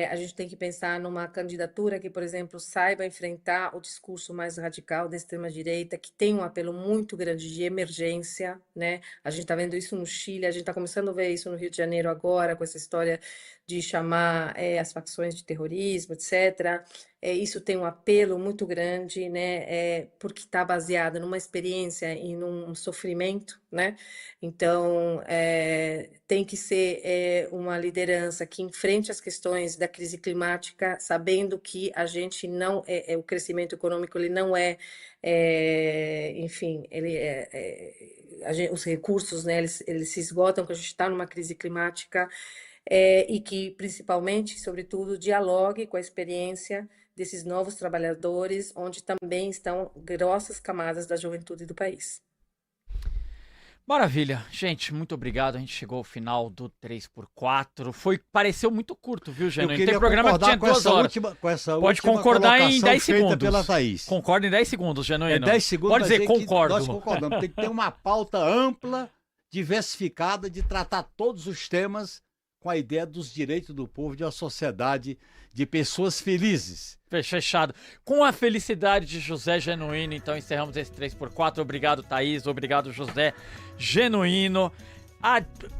a gente tem que pensar numa candidatura que, por exemplo, saiba enfrentar o discurso mais radical da extrema-direita, que tem um apelo muito grande de emergência, né? A gente está vendo isso no Chile, a gente está começando a ver isso no Rio de Janeiro agora, com essa história de chamar as facções de terrorismo, etc. Isso tem um apelo muito grande, né? Porque está baseado numa experiência e num sofrimento, né? Então, tem que ser uma liderança que enfrente as questões da crise climática, sabendo que a gente não o crescimento econômico ele não enfim, os recursos, né? Eles se esgotam, que a gente está numa crise climática. E que, principalmente, sobretudo, dialogue com a experiência desses novos trabalhadores, onde também estão grossas camadas da juventude do país. Maravilha. Gente, muito obrigado. A gente chegou ao final do 3x4. Pareceu muito curto, viu, Genuíno? Tem programa que tinha 2 horas. Pode concordar em 10 segundos. Pela Thaís. Concorda em 10 segundos, Genuíno. 10 segundos. Pode dizer concordo. Nós concordamos. Tem que ter uma pauta ampla, diversificada, de tratar todos os temas com a ideia dos direitos do povo, de uma sociedade de pessoas felizes. Fechado. Com a felicidade de José Genuíno, então encerramos esse 3x4. Obrigado, Thaís. Obrigado, José Genuíno.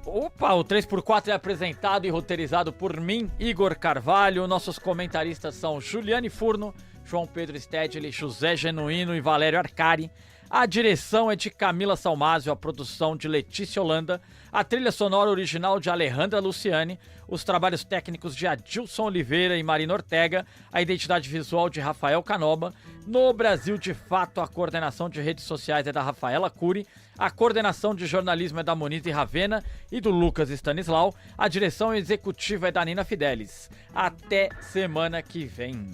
O 3x4 é apresentado e roteirizado por mim, Igor Carvalho. Nossos comentaristas são Juliane Furno, João Pedro Stedley, José Genuíno e Valério Arcari. A direção é de Camila Salmásio, a produção de Letícia Holanda, a trilha sonora original de Alejandra Luciani, os trabalhos técnicos de Adilson Oliveira e Marina Ortega, a identidade visual de Rafael Canoba. No Brasil de Fato, a coordenação de redes sociais é da Rafaela Cury, a coordenação de jornalismo é da Monize Ravena e do Lucas Stanislau, a direção executiva é da Nina Fidelis. Até semana que vem.